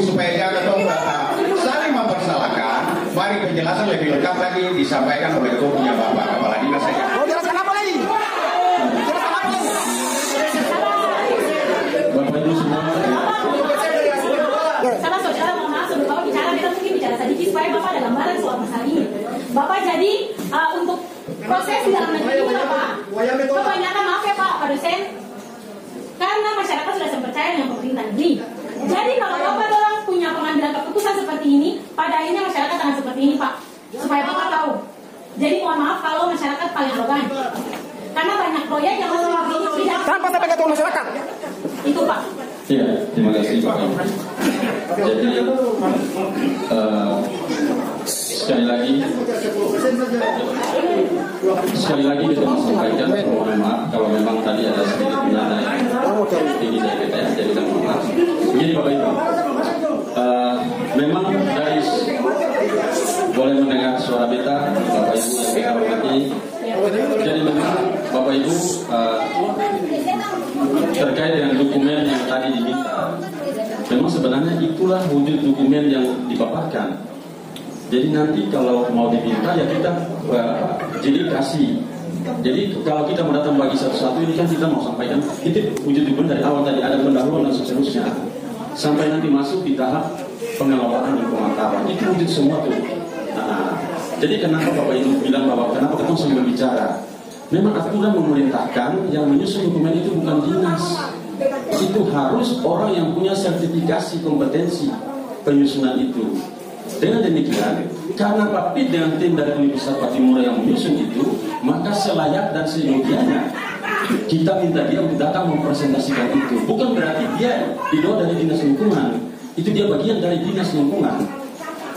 Supaya jangan saling mempersalahkan, mari penjelasan lebih lengkap lagi disampaikan oleh ketua Bapak Kepala Dinas saja. Mau jelaskan apa lagi? Jelaskan apa lagi? Bapak Ibu semua. Sama saudara mohon maaf sebelum Bapak bicara, kita mungkin bicara sedikit supaya Bapak ada gambaran soal masalah ini. Bapak jadi untuk proses di dalam negeri ini Bapak, kebanyakan maaf ya Pak dosen, karena masyarakat sudah percaya dengan pemerintah negeri. Jadi kalau Bapak orang punya pengambilan keputusan seperti ini, pada akhirnya masyarakat akan seperti ini Pak, supaya Bapak tahu. Jadi mohon maaf kalau masyarakat paling arogan, karena banyak proyek yang masih tidak Tanpa sampai ke masyarakat. itu Pak. Ya, terima kasih Pak. Jadi sekali lagi kita sampaikan mohon maaf kalau memang tadi ada sedikit menyadari ini dari BTS, jadi kita mohon maaf. Begini Bapak Ibu, memang dari boleh mendengar suara beta Bapak Ibu yang kita hormati. Jadi memang Bapak Ibu terkait dengan dokumen yang tadi diminta, memang sebenarnya itulah wujud dokumen yang dipaparkan. Jadi nanti kalau mau diminta ya kita jadi kasih. Jadi kalau kita mau datang bagi satu-satu ini kan kita mau sampaikan itu wujud dokumen dari awal tadi ada pendahuluan dan seterusnya sampai nanti masuk di tahap pengelolaan dan pemantauan itu wujud semua tuh. Nah, jadi kenapa Bapak Ibu bilang bahwa kenapa kita sambil bicara? Memang aturan memerintahkan yang menyusun dokumen itu bukan dinas. Itu harus orang yang punya sertifikasi kompetensi penyusunan itu. Dengan demikian, karena Pak Pit dengan tim dari Universitas Patimura yang menyusun itu, maka selayak dan seyogianya kita minta dia untuk datang mempresentasikan itu. Bukan berarti dia di luar dari dinas lingkungan, itu dia bagian dari dinas lingkungan.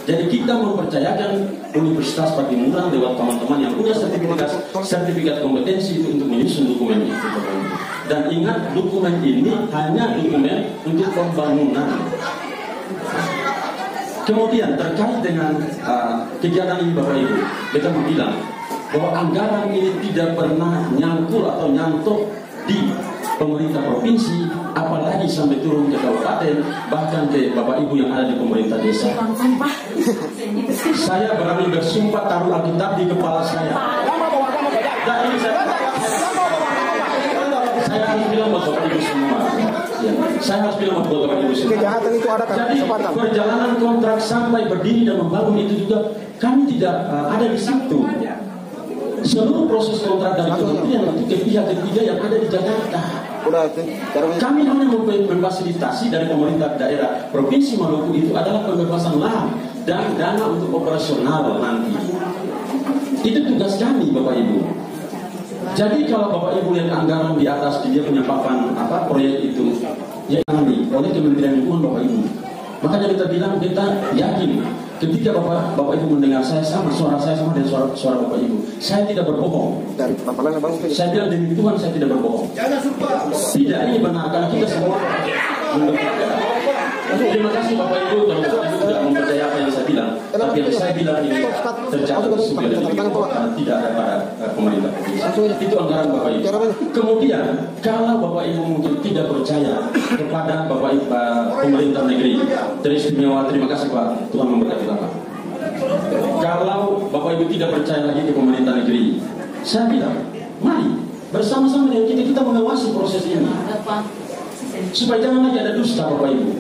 Jadi kita mempercayakan Universitas Patimura lewat teman-teman yang punya sertifikat kompetensi itu untuk menyusun dokumen itu. Dan ingat, dokumen ini hanya dokumen untuk pembangunan. Kemudian terkait dengan kegiatan ini Bapak Ibu, kita mau bilang bahwa anggaran ini tidak pernah nyangkul atau nyantok di pemerintah provinsi, apalagi sampai turun ke kabupaten, bahkan ke Bapak Ibu yang ada di pemerintah desa. Saya berani bersumpah taruh Alkitab di kepala saya. Dan ini saya harus bilang buat Bapak Ibu semua. Ya, saya harus bilang buat Bapak Ibu semua. Kejahatan itu ada kesempatan. Jadi perjalanan kontrak sampai berdiri dan membangun itu juga kami tidak ada di situ. Seluruh proses kontrak dari kementerian itu ke pihak ketiga yang ada di Jakarta. Kami hanya memfasilitasi dari pemerintah daerah Provinsi Maluku itu adalah pembebasan lahan dan dana untuk operasional nanti. Itu tugas kami Bapak Ibu. Jadi kalau Bapak Ibu lihat anggaran di atas dia punya papan proyek itu ya kami oleh Kementerian Lingkungan Bapak Ibu. Makanya kita bilang kita yakin ketika Bapak Ibu mendengar saya sama suara saya sama dengan suara Bapak Ibu. Saya tidak berbohong. Saya bilang demi Tuhan saya tidak berbohong. Tidak, ini benar karena kita semua mendukung. Terima kasih Bapak Ibu kalau Bapak Ibu tidak mempercaya apa yang saya bilang. Tapi yang saya bilang ini tercatat sudah tidak ada pada pemerintah provinsi. Itu anggaran Bapak Ibu. Kemudian kalau Bapak Ibu mungkin tidak percaya kepada Bapak Ibu pemerintah negeri, teristimewa, terima kasih Pak, Tuhan memberkati Bapak. Kalau Bapak Ibu tidak percaya lagi ke pemerintah negeri, saya bilang, mari bersama-sama dengan kita mengawasi proses ini. Supaya jangan lagi ada dusta Bapak Ibu.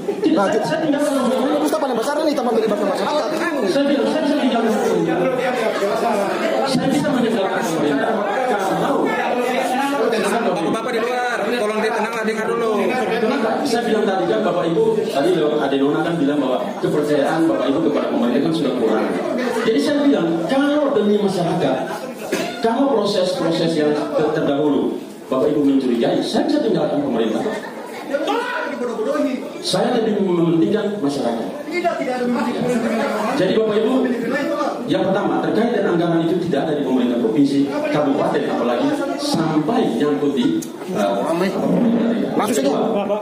Saya tinggalkan dusta paling besar ini teman melibatkan masyarakat. Saya tinggalkan. Saya bisa meninggalkan pemerintah. Bapak di luar, tolong ditenanglah, dengar dulu. Saya bilang tadi kan Bapak Ibu, tadi Adenona kan bilang bahwa kepercayaan Bapak Ibu kepada pemerintah kan sudah kurang. Jadi saya bilang, kalau demi masyarakat, kalau proses-proses yang terdahulu Bapak Ibu mencurigai, saya bisa tinggalkan pemerintah. Saya lebih mementingkan masyarakat. Jadi Bapak Ibu, yang pertama terkait dengan anggaran itu tidak ada di pemerintah provinsi, kabupaten, apalagi sampai yang di maksudnya Pak,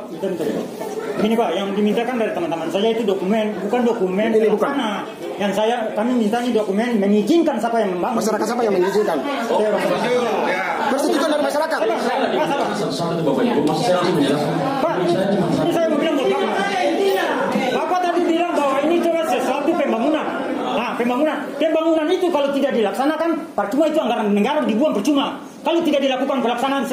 ini Pak, yang dimintakan dari teman-teman saya itu dokumen, bukan dokumen pelaksana. Yang kami mintanya dokumen mengizinkan siapa yang membangun. Masyarakat siapa yang mengizinkan? Persetujuan dari masyarakat. Satu itu Bapak Ibu, maksud saya langsung menjelaskan. Pak, ini saya mau bilang Bapak tadi bilang bahwa ini cuma sesuatu pembangunan. Nah, pembangunan itu kalau tidak dilaksanakan, percuma, itu anggaran negara dibuang percuma. Kalau tidak dilakukan pelaksanaan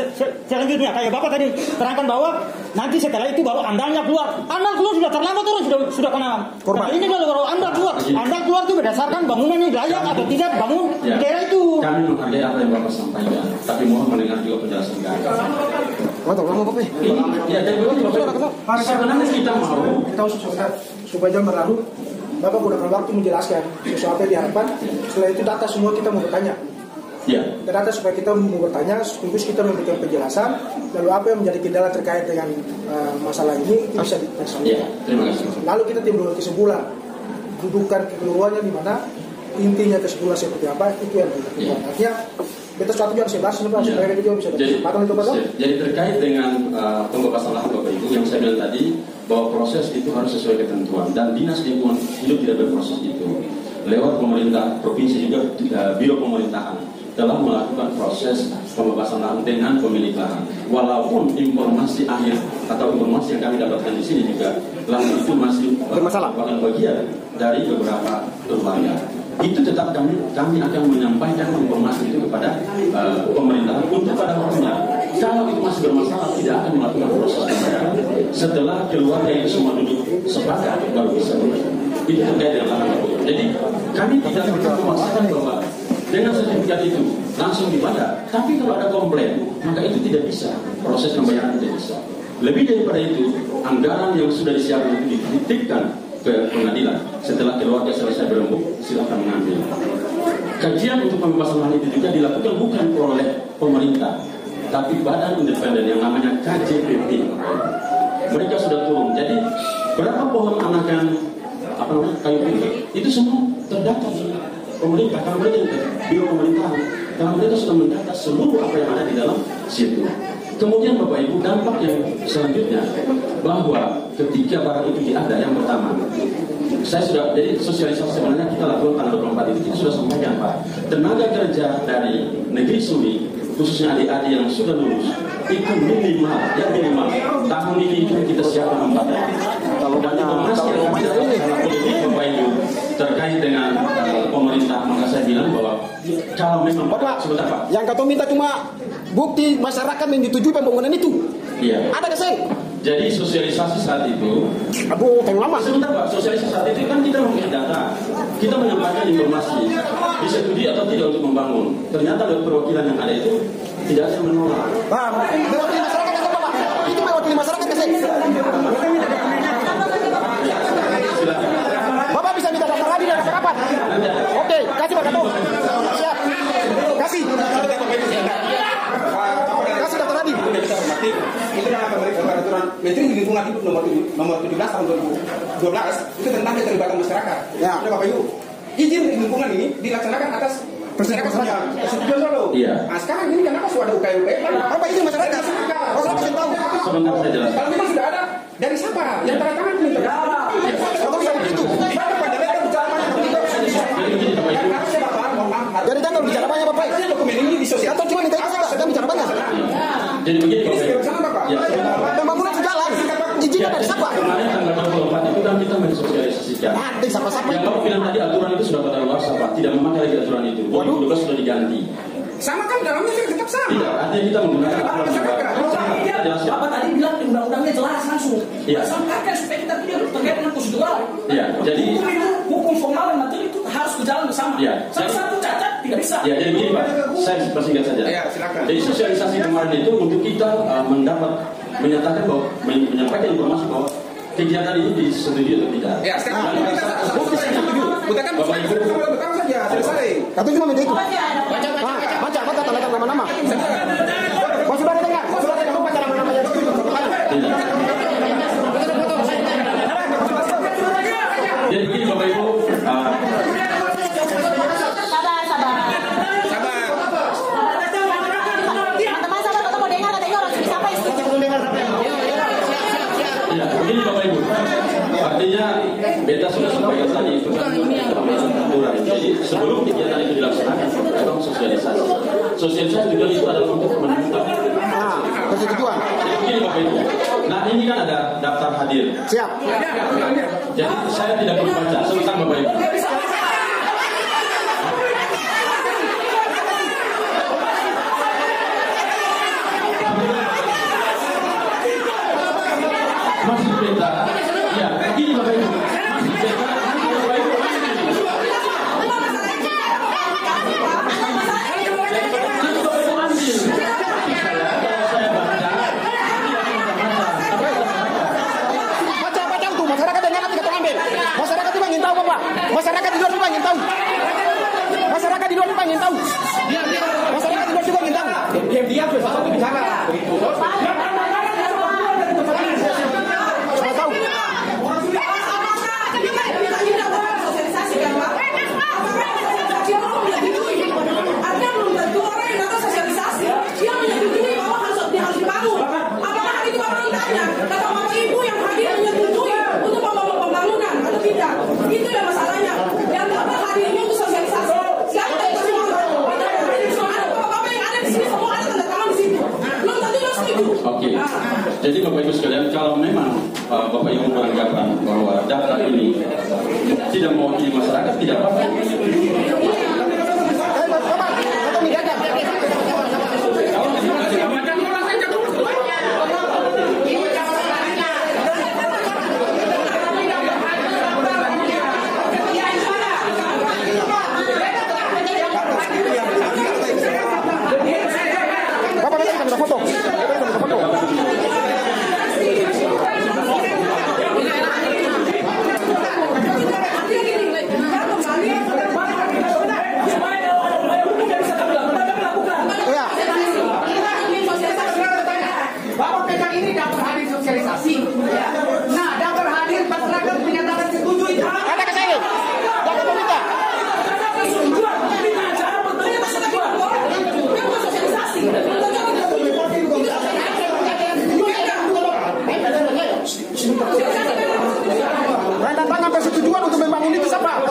selanjutnya, kayak Bapak tadi terangkan bahwa nanti setelah itu baru andalnya keluar. Andal keluar sudah terlambat, orang sudah kena korban. Nah, ini kalau andal keluar itu berdasarkan bangunannya layak atau tidak bangun daerah itu. Kami menghargai apa yang Bapak sampaikan, tapi mohon mendengar juga penjelasan kami. Ya, jadi Bapak, sebenarnya kita mau supaya jangan berlalu. Bapak gunakan waktu menjelaskan sesuatu apa yang diharapkan. Setelah itu data semua kita mau bertanya. Ya. Data supaya kita mau bertanya, sekaligus kita memberikan penjelasan. Lalu apa yang menjadi kendala terkait dengan masalah ini itu bisa dipersoalkan. Ya, terima kasih. Lalu kita timbul kesimpulan, dudukan kekeluarannya di mana, intinya kesimpulan seperti apa, itu yang kita lakukan. Artinya kita suatu yang saya bahas supaya kita juga bisa kesempatan itu Pak. Jadi terkait dengan pembebasan lahan Bapak Ibu, yang saya bilang tadi bahwa proses itu harus sesuai ketentuan dan dinas lingkungan hidup tidak berproses itu. Lewat pemerintah provinsi juga biro pemerintahan telah melakukan proses pembebasan lahan dengan pemilik lahan. Walaupun informasi akhir atau informasi yang kami dapatkan di sini juga lahan itu masih merupakan bagian dari beberapa lembaga. Itu tetap kami akan menyampaikan informasi itu kepada pemerintahan untuk pada waktunya. Kalau itu masih bermasalah, tidak akan melakukan proses pembayaran. Setelah keluarga itu semua duduk sepakat baru bisa mulai. Itu terkait dengan lahan. Jadi kami tidak pernah memaksakan bahwa dengan sertifikat itu langsung dibayar. Tapi kalau ada komplain, maka itu tidak bisa. Proses pembayaran tidak bisa. Lebih daripada itu, anggaran yang sudah disiapkan itu dititipkan ke pengadilan. Setelah keluarga selesai berembuk, silakan mengambil. Kajian untuk pembebasan lahan itu juga dilakukan bukan oleh pemerintah, tapi badan independen yang namanya KJPP. Mereka sudah turun. Jadi berapa pohon anakan kayu putih itu semua terdata di pemerintah. Karena mereka biro pemerintahan, karena mereka sudah mendata seluruh apa yang ada di dalam situ. Kemudian Bapak Ibu, dampak yang selanjutnya bahwa ketika barang itu diada, yang pertama, saya sudah, jadi sosialisasi sebenarnya kita lakukan tanggal 24 itu kita sudah sampaikan Pak, tenaga kerja dari negeri Suli, khususnya adik-adik yang sudah lulus, itu minimal tahun ini itu kita siapkan 4 dan informasi yang kita dapat politik Bapak Ibu terkait dengan pemerintah, maka saya bilang bahwa kalau memang sebentar Pak, yang kau minta cuma bukti masyarakat yang ditujui pembangunan itu. Iya. Ada keseng. Jadi sosialisasi saat itu, lama. Sebentar Pak, sosialisasi saat itu kan kita mempunyai data, kita menyampaikan informasi, disetujui atau tidak untuk membangun. Ternyata dari perwakilan yang ada itu tidak ada yang menolak. Pak, mewakili masyarakat apa Pak? Itu mewakili masyarakat keseng. Bapak bisa minta daftar lagi dari rapat. Oke, kasih Pak Ketua. Siap. Kasih daftar lagi. Itu dalam peraturan Menteri Lingkungan Hidup nomor 17 tahun 2012 itu tentang keterlibatan masyarakat. Ya. Bapak Ibu, izin lingkungan ini dilaksanakan atas masyarakat persetujuan dulu. Iya. Nah sekarang ini kenapa sudah ada UKUP? Apa izin masyarakat? Masyarakat yang tahu. Sebentar saya jelaskan. Kalau memang sudah ada, dari siapa? Yang tanda tangan minta. Kalau bisa begitu. Jadi jangan bicara banyak Bapak. Dokumen ini disosialisasi. Atau cuma minta itu saja, jangan bicara banyak. Jadi begini Bapak. Ya, pembangunan jalan. Izinnya dari siapa? Kemarin tanggal 24 itu kan kita mensosialisasikan. Nanti siapa-siapa yang Bapak bilang tadi aturan itu sudah kadaluarsa Pak, tidak memakai lagi aturan itu. 2012 sudah diganti. Sama kan dalamnya tetap sama. Tidak, artinya kita menggunakan aturan yang Bapak tadi bilang undang-undangnya jelas langsung. Iya. Sampaikan supaya kita tidak terkait dengan prosedural. Iya, jadi hukum formal dan materi itu harus berjalan bersama. Iya. Salah satu cacat tidak bisa. Ya, jadi begini Pak, saya persingkat saja. Iya, silakan. Jadi sosialisasi kemarin itu untuk kita menyatakan bahwa menyampaikan informasi bahwa kegiatan ini disetujui atau tidak. Ya, sekarang kita setuju. Buktikan Bapak Ibu betul saja, selesai. Kata cuma minta itu. Baca, tandakan nama-nama. Sudah dengar nama-namanya. sebelum kegiatan itu dilaksanakan, kita sosialisasi. Sosialisasi juga itu adalah untuk menentukan persetujuan. Begini Bapak Ibu. Nah ini kan ada daftar hadir. Siap. Jadi saya tidak perlu baca. Sebentar Bapak Ibu. Masih perintah. Ya, begini Bapak Ibu. Masih perintah. Bapak Ibu. Baca tuh, masyarakat dengar nanti kita ambil. Masyarakat juga ingin tahu Bapak. Masyarakat di luar juga ingin tahu. Masyarakat di luar juga ingin tahu. Masyarakat di luar juga ingin tahu. Diam-diam besok bicara. Saya tahu. Artinya belum tentu orang yang datang sosialisasi dia menyetujui bahwa harus dibangun. Apakah itu orang tanya kata bapak ibu yang hadir menyetujui untuk pembangunan atau tidak? Itu yang masalahnya. Yang apa hadirnya untuk sosialisasi. Siapa yang semua ada bapak yang ada di sini semua ada tanda tangan di situ. Belum tentu dia setuju. Oke. Jadi Bapak Ibu sekalian, kalau memang Bapak Ibu beranggapan bahwa daftar ini tidak mewakili masyarakat, tidak apa-apa. Tangan persetujuan untuk membangun itu siapa?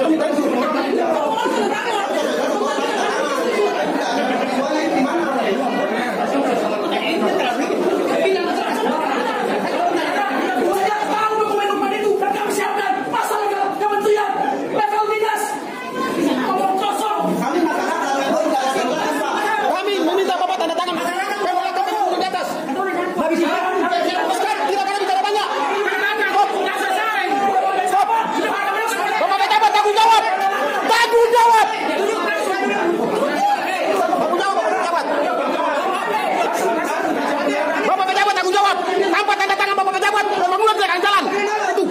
Kami meminta Bapak tanda tangan. Di atas. Tidak kena bicara banyak. Bapak pejabat tanggung jawab. Tanggung jawab. Bapak pejabat tanggung jawab. Tanpa tanda tangan Bapak pejabat, pembangunan tidak akan jalan. Itu.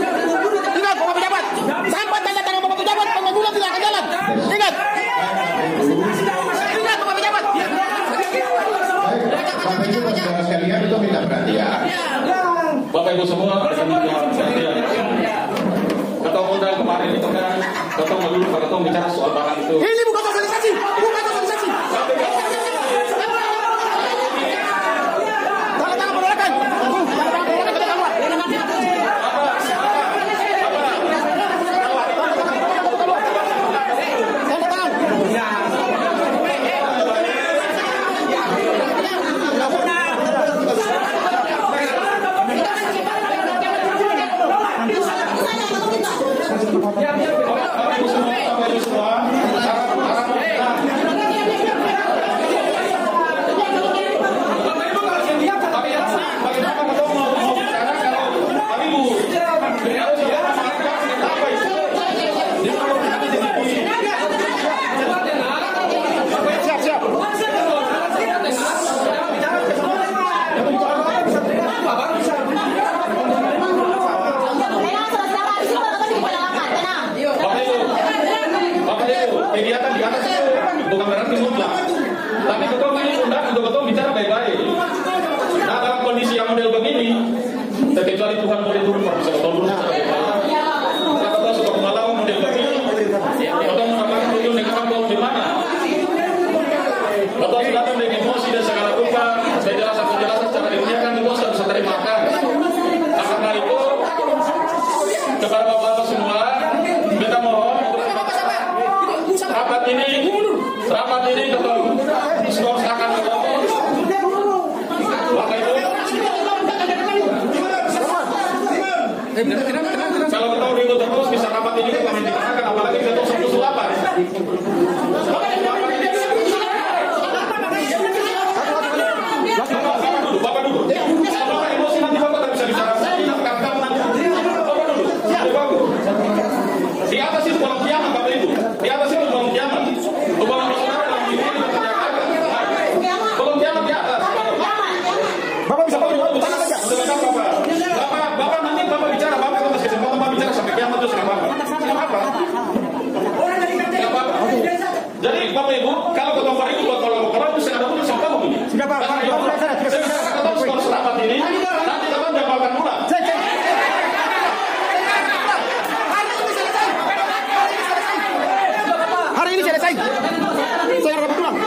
Ingat Bapak pejabat. Tanpa tanda tangan Bapak pejabat, pembangunan tidak akan jalan. Ingat. Ingat Bapak pejabat. Bapak Ibu saudara sekalian itu minta perhatian. Bapak Ibu semua, Ketua Undang kemarin itu kan, Ketua bicara soal barang itu. Ini bukan sosialisasi, bukan sosialisasi. Tanda tangan penolakan. Tanda tangan penolakan kita keluar. Tanda tangan. Kegiatan di atas itu bukan berarti mutlak. Tapi ketua ini undang untuk ketua bicara baik-baik. Nah dalam kondisi yang model begini, terkecuali Tuhan boleh turun, bisa ketua dulu. Nah ketua suka pengalaman model begini, ketua menambahkan tujuan negara bau di mana? Ketua sudah datang dengan emosi dan segala rupa, saya jelaskan secara dimuliakan, ketua sudah bisa terimakan. Nah karena itu, kepada bapak-bapak semua, kita mohon rapat ini betul skor akan kalau kita ribut terus bisa rapat ini kita main dikatakan apalagi kita satu sulapan. Bapak duduk. Bapak emosi nanti bapak tak bisa bicara. Di atas itu kolom kiamat Bapak Ibu. Di atas itu kolom kiamat. Kolom saudara dalam diri ini kolom kiamat di atas. Bapak bisa tahu tangan aja. Bapak nanti Bapak bicara, Bapak atas kesempatan Bapak bicara sampai kiamat terus enggak apa-apa. Jadi Bapak Ibu, kalau ketua Bapak Ibu buat kalau bisa ada pun sama kamu ini. Sudah Pak. Kata skor serapat ini nanti kapan jawabkan ulang. Hari ini selesai. Saya rapat ulang.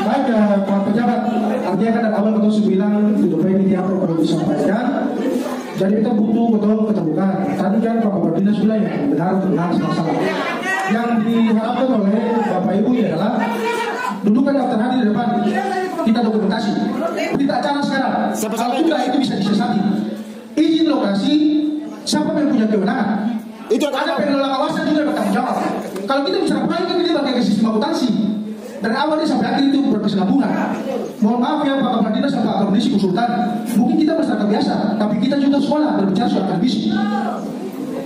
Baik, Pak Pejabat, artinya kan dari awal ketua sudah bilang tidak baik ini apa perlu disampaikan. Jadi kita butuh betul keterbukaan. Tadi kan Pak Kepala Dinas bilang yang benar masalah. Yang diharapkan oleh Bapak Ibu adalah dudukan daftar hadir di depan, kita dokumentasi. Berita acara sekarang, kalau sudah itu bisa disesati. Izin lokasi, siapa yang punya kewenangan? Itu ada pengelola kawasan juga bertanggung jawab. Kalau kita bicara proyek kan kita pakai sistem akuntansi. Dari awalnya sampai akhir itu berkesinambungan. Mohon maaf ya Pak Kepala Dinas dan Pak Akademisi Konsultan. Mungkin kita masyarakat biasa, tapi kita juga sekolah berbicara soal akademisi.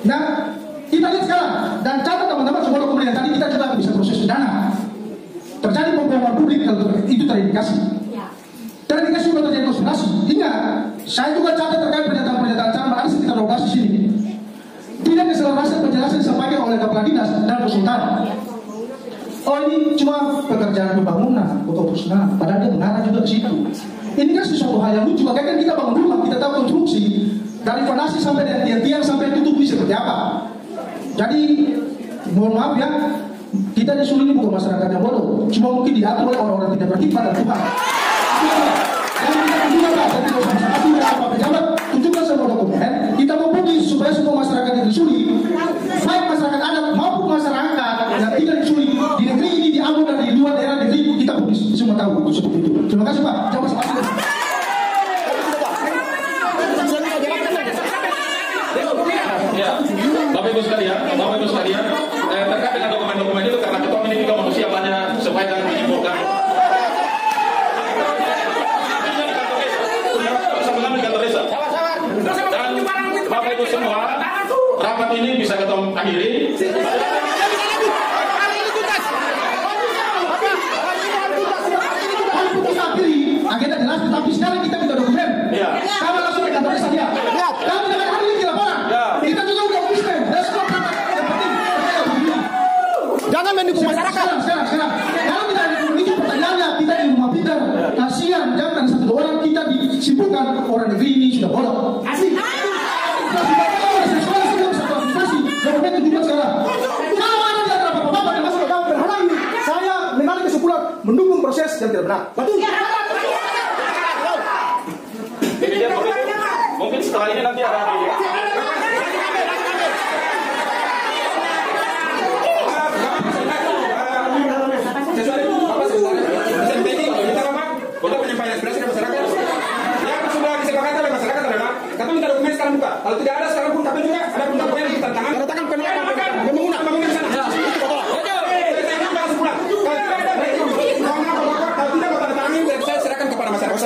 Nah, kita lihat sekarang dan catat teman-teman semua dokumen yang tadi kita juga bisa proses pidana. Terjadi pembohongan publik kalau itu terindikasi. Terindikasi sudah terjadi konspirasi. Ingat, saya juga catat terkait pernyataan-pernyataan Camat ada sekitar 12 di sini. Tidak keselarasan penjelasan disampaikan oleh Kepala Dinas dan Konsultan. Oh ini cuma pekerjaan pembangunan atau personal, padahal dia mengarah juga ke situ. Ini kan sesuatu hal yang lucu. Makanya kan kita bangun rumah, kita tahu konstruksi dari fondasi sampai dari tiang sampai tutup ini seperti apa. Jadi mohon maaf ya, kita di Sulu ini bukan masyarakat yang bodoh, cuma mungkin diatur oleh orang-orang tidak berhikmat dan Tuhan. Dan kita juga Pak, dan tidak usah masalah Pak Pejabat, tunjukkan semua dokumen. Kita mau pergi supaya semua masyarakat yang di Sulu, baik masyarakat adat maupun masyarakat yang tinggal di Sulu, di negeri ini, di Ambon dan di luar daerah negeri, kita pun semua tahu seperti itu. Terima kasih Pak. Jawab soal Ya, Bapak Ibu sekalian, terkait dengan dokumen-dokumen itu karena ketua ini juga manusia banyak supaya jangan menyimpulkan. Dan Bapak Ibu semua, rapat ini bisa ketua akhiri. Agenda jelas, tetapi sekarang kita minta dokumen. Ya. Sama langsung ke kantor desa dia. Ya. Kalau tidak ada ini laporan. Ya. Kita juga udah ofismen. Dan semua yang penting. Jangan mendukung masyarakat. Sekarang. Kalau kita mendukung itu pertanyaannya kita di rumah Peter. Kasihan jangan satu orang kita disibukkan orang negeri ini sudah bodoh. Asik. Sekolah sudah bisa organisasi. Dokumen itu juga sekarang. Kalau ada di antara bapak-bapak dan masuk ke kamu berhalang ini, saya menarik kesimpulan mendukung proses yang tidak benar. Betul. Mungkin setelah ini nanti ada untuk penyampaian aspirasi ke masyarakat yang sudah disepakati oleh masyarakat adalah kami minta dokumen sekarang buka. Kalau tidak ada sekarang pun kami juga ada dokumen yang kita tangan. Katakan pembangunan sana. Kalau tidak mau tanda tangan saya serahkan kepada masyarakat.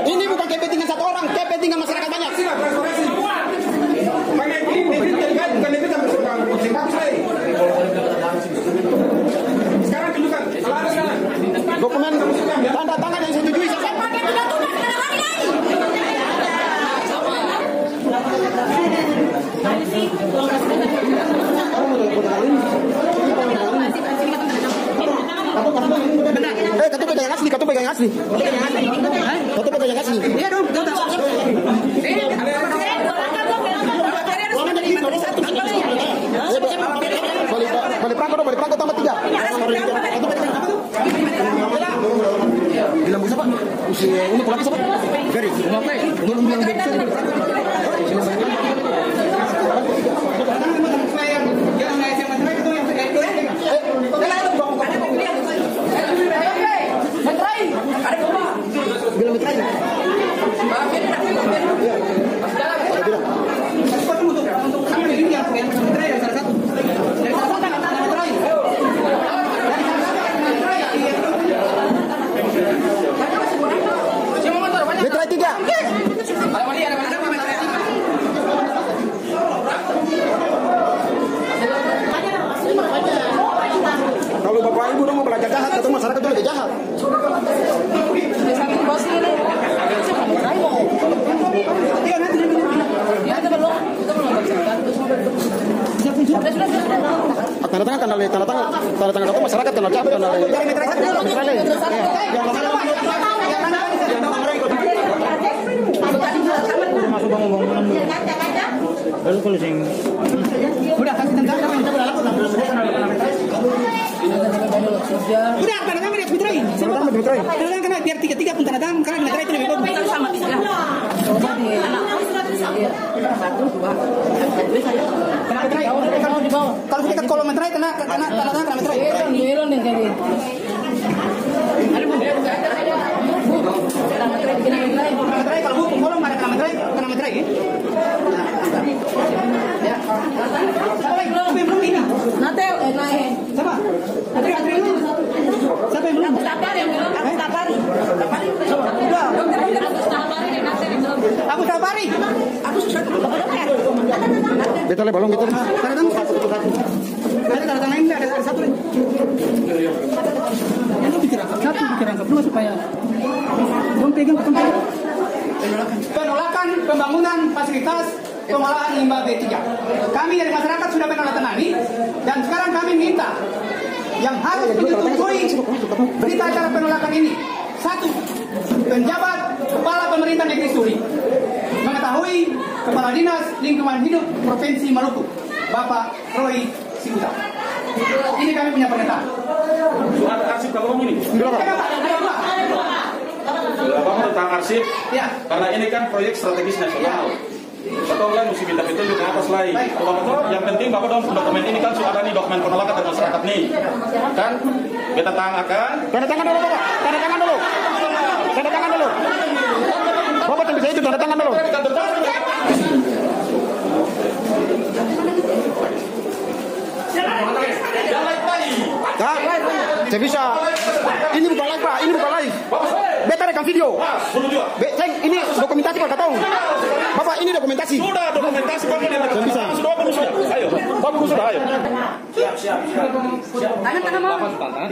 Ini bukan kepentingan satu orang, kepentingan masyarakat banyak. Sekarang tunjukkan, kalau ada sekarang dokumen tanda tangan yang disetujui siapa? Kartu pegang asli. Kartu pegang asli. Iya dong, balik perangko tambah 3. Bilang bisa Pak. Ini pulang siapa? Gari. Ngapain? Belum bilang bisa. Tanda tangan itu masyarakat tanda cap tanda. Baru closing. Udah kasih tanda tangan kita udah lakukan. Udah tanda tangan ya Dimitri. Tanda tangan karena biar tiga pun tanda tangan karena Dimitri itu lebih bagus. Sama istilah. Satu, dua, kalau kita kolom meterai kena tanda tangan kena meterai. Belon yang jadi. Meterai kalau hukum kolom ada kena meterai. Ya. Siapa yang belum ini? Nanti naik. Siapa? Antri dulu. Siapa yang belum? Aku Sapari. Betul ya balong gitu. Tanda tangan ini ada satu lagi. Itu pikiran belum supaya belum pegang. Penolakan pembangunan fasilitas pengolahan limbah B3. Kami dari masyarakat sudah menandatangani dan sekarang kami minta yang harus menyetujui berita acara penolakan ini. Satu, penjabat kepala pemerintah negeri Suri mengetahui Kepala Dinas Lingkungan Hidup Provinsi Maluku, Bapak Roy Sikuta. Ini kami punya pernyataan. Soal arsip kalau ini. Bapak tentang arsip, ya. Karena ini kan proyek strategis nasional. Atau kan mesti minta petunjuk ke atas lain. Yang penting Bapak dong dokumen ini kan sudah ada nih dokumen penolakan dari masyarakat nih. Kan kita tangakan. Tanda tangan dulu Bapak. Tanda tangan dulu. Bapak tunggu saya itu tanda tangan dulu. Saya bisa. Ini bukan live Pak, ini bukan live. Beta rekam video. Ini dokumentasi Pak Katong. Bapak ini dokumentasi. Sudah dokumentasi Bapak ini. Bisa. Sudah bagus sudah. Ayo. Bapak sudah ayo. Siap. Tangan mau. Tangan.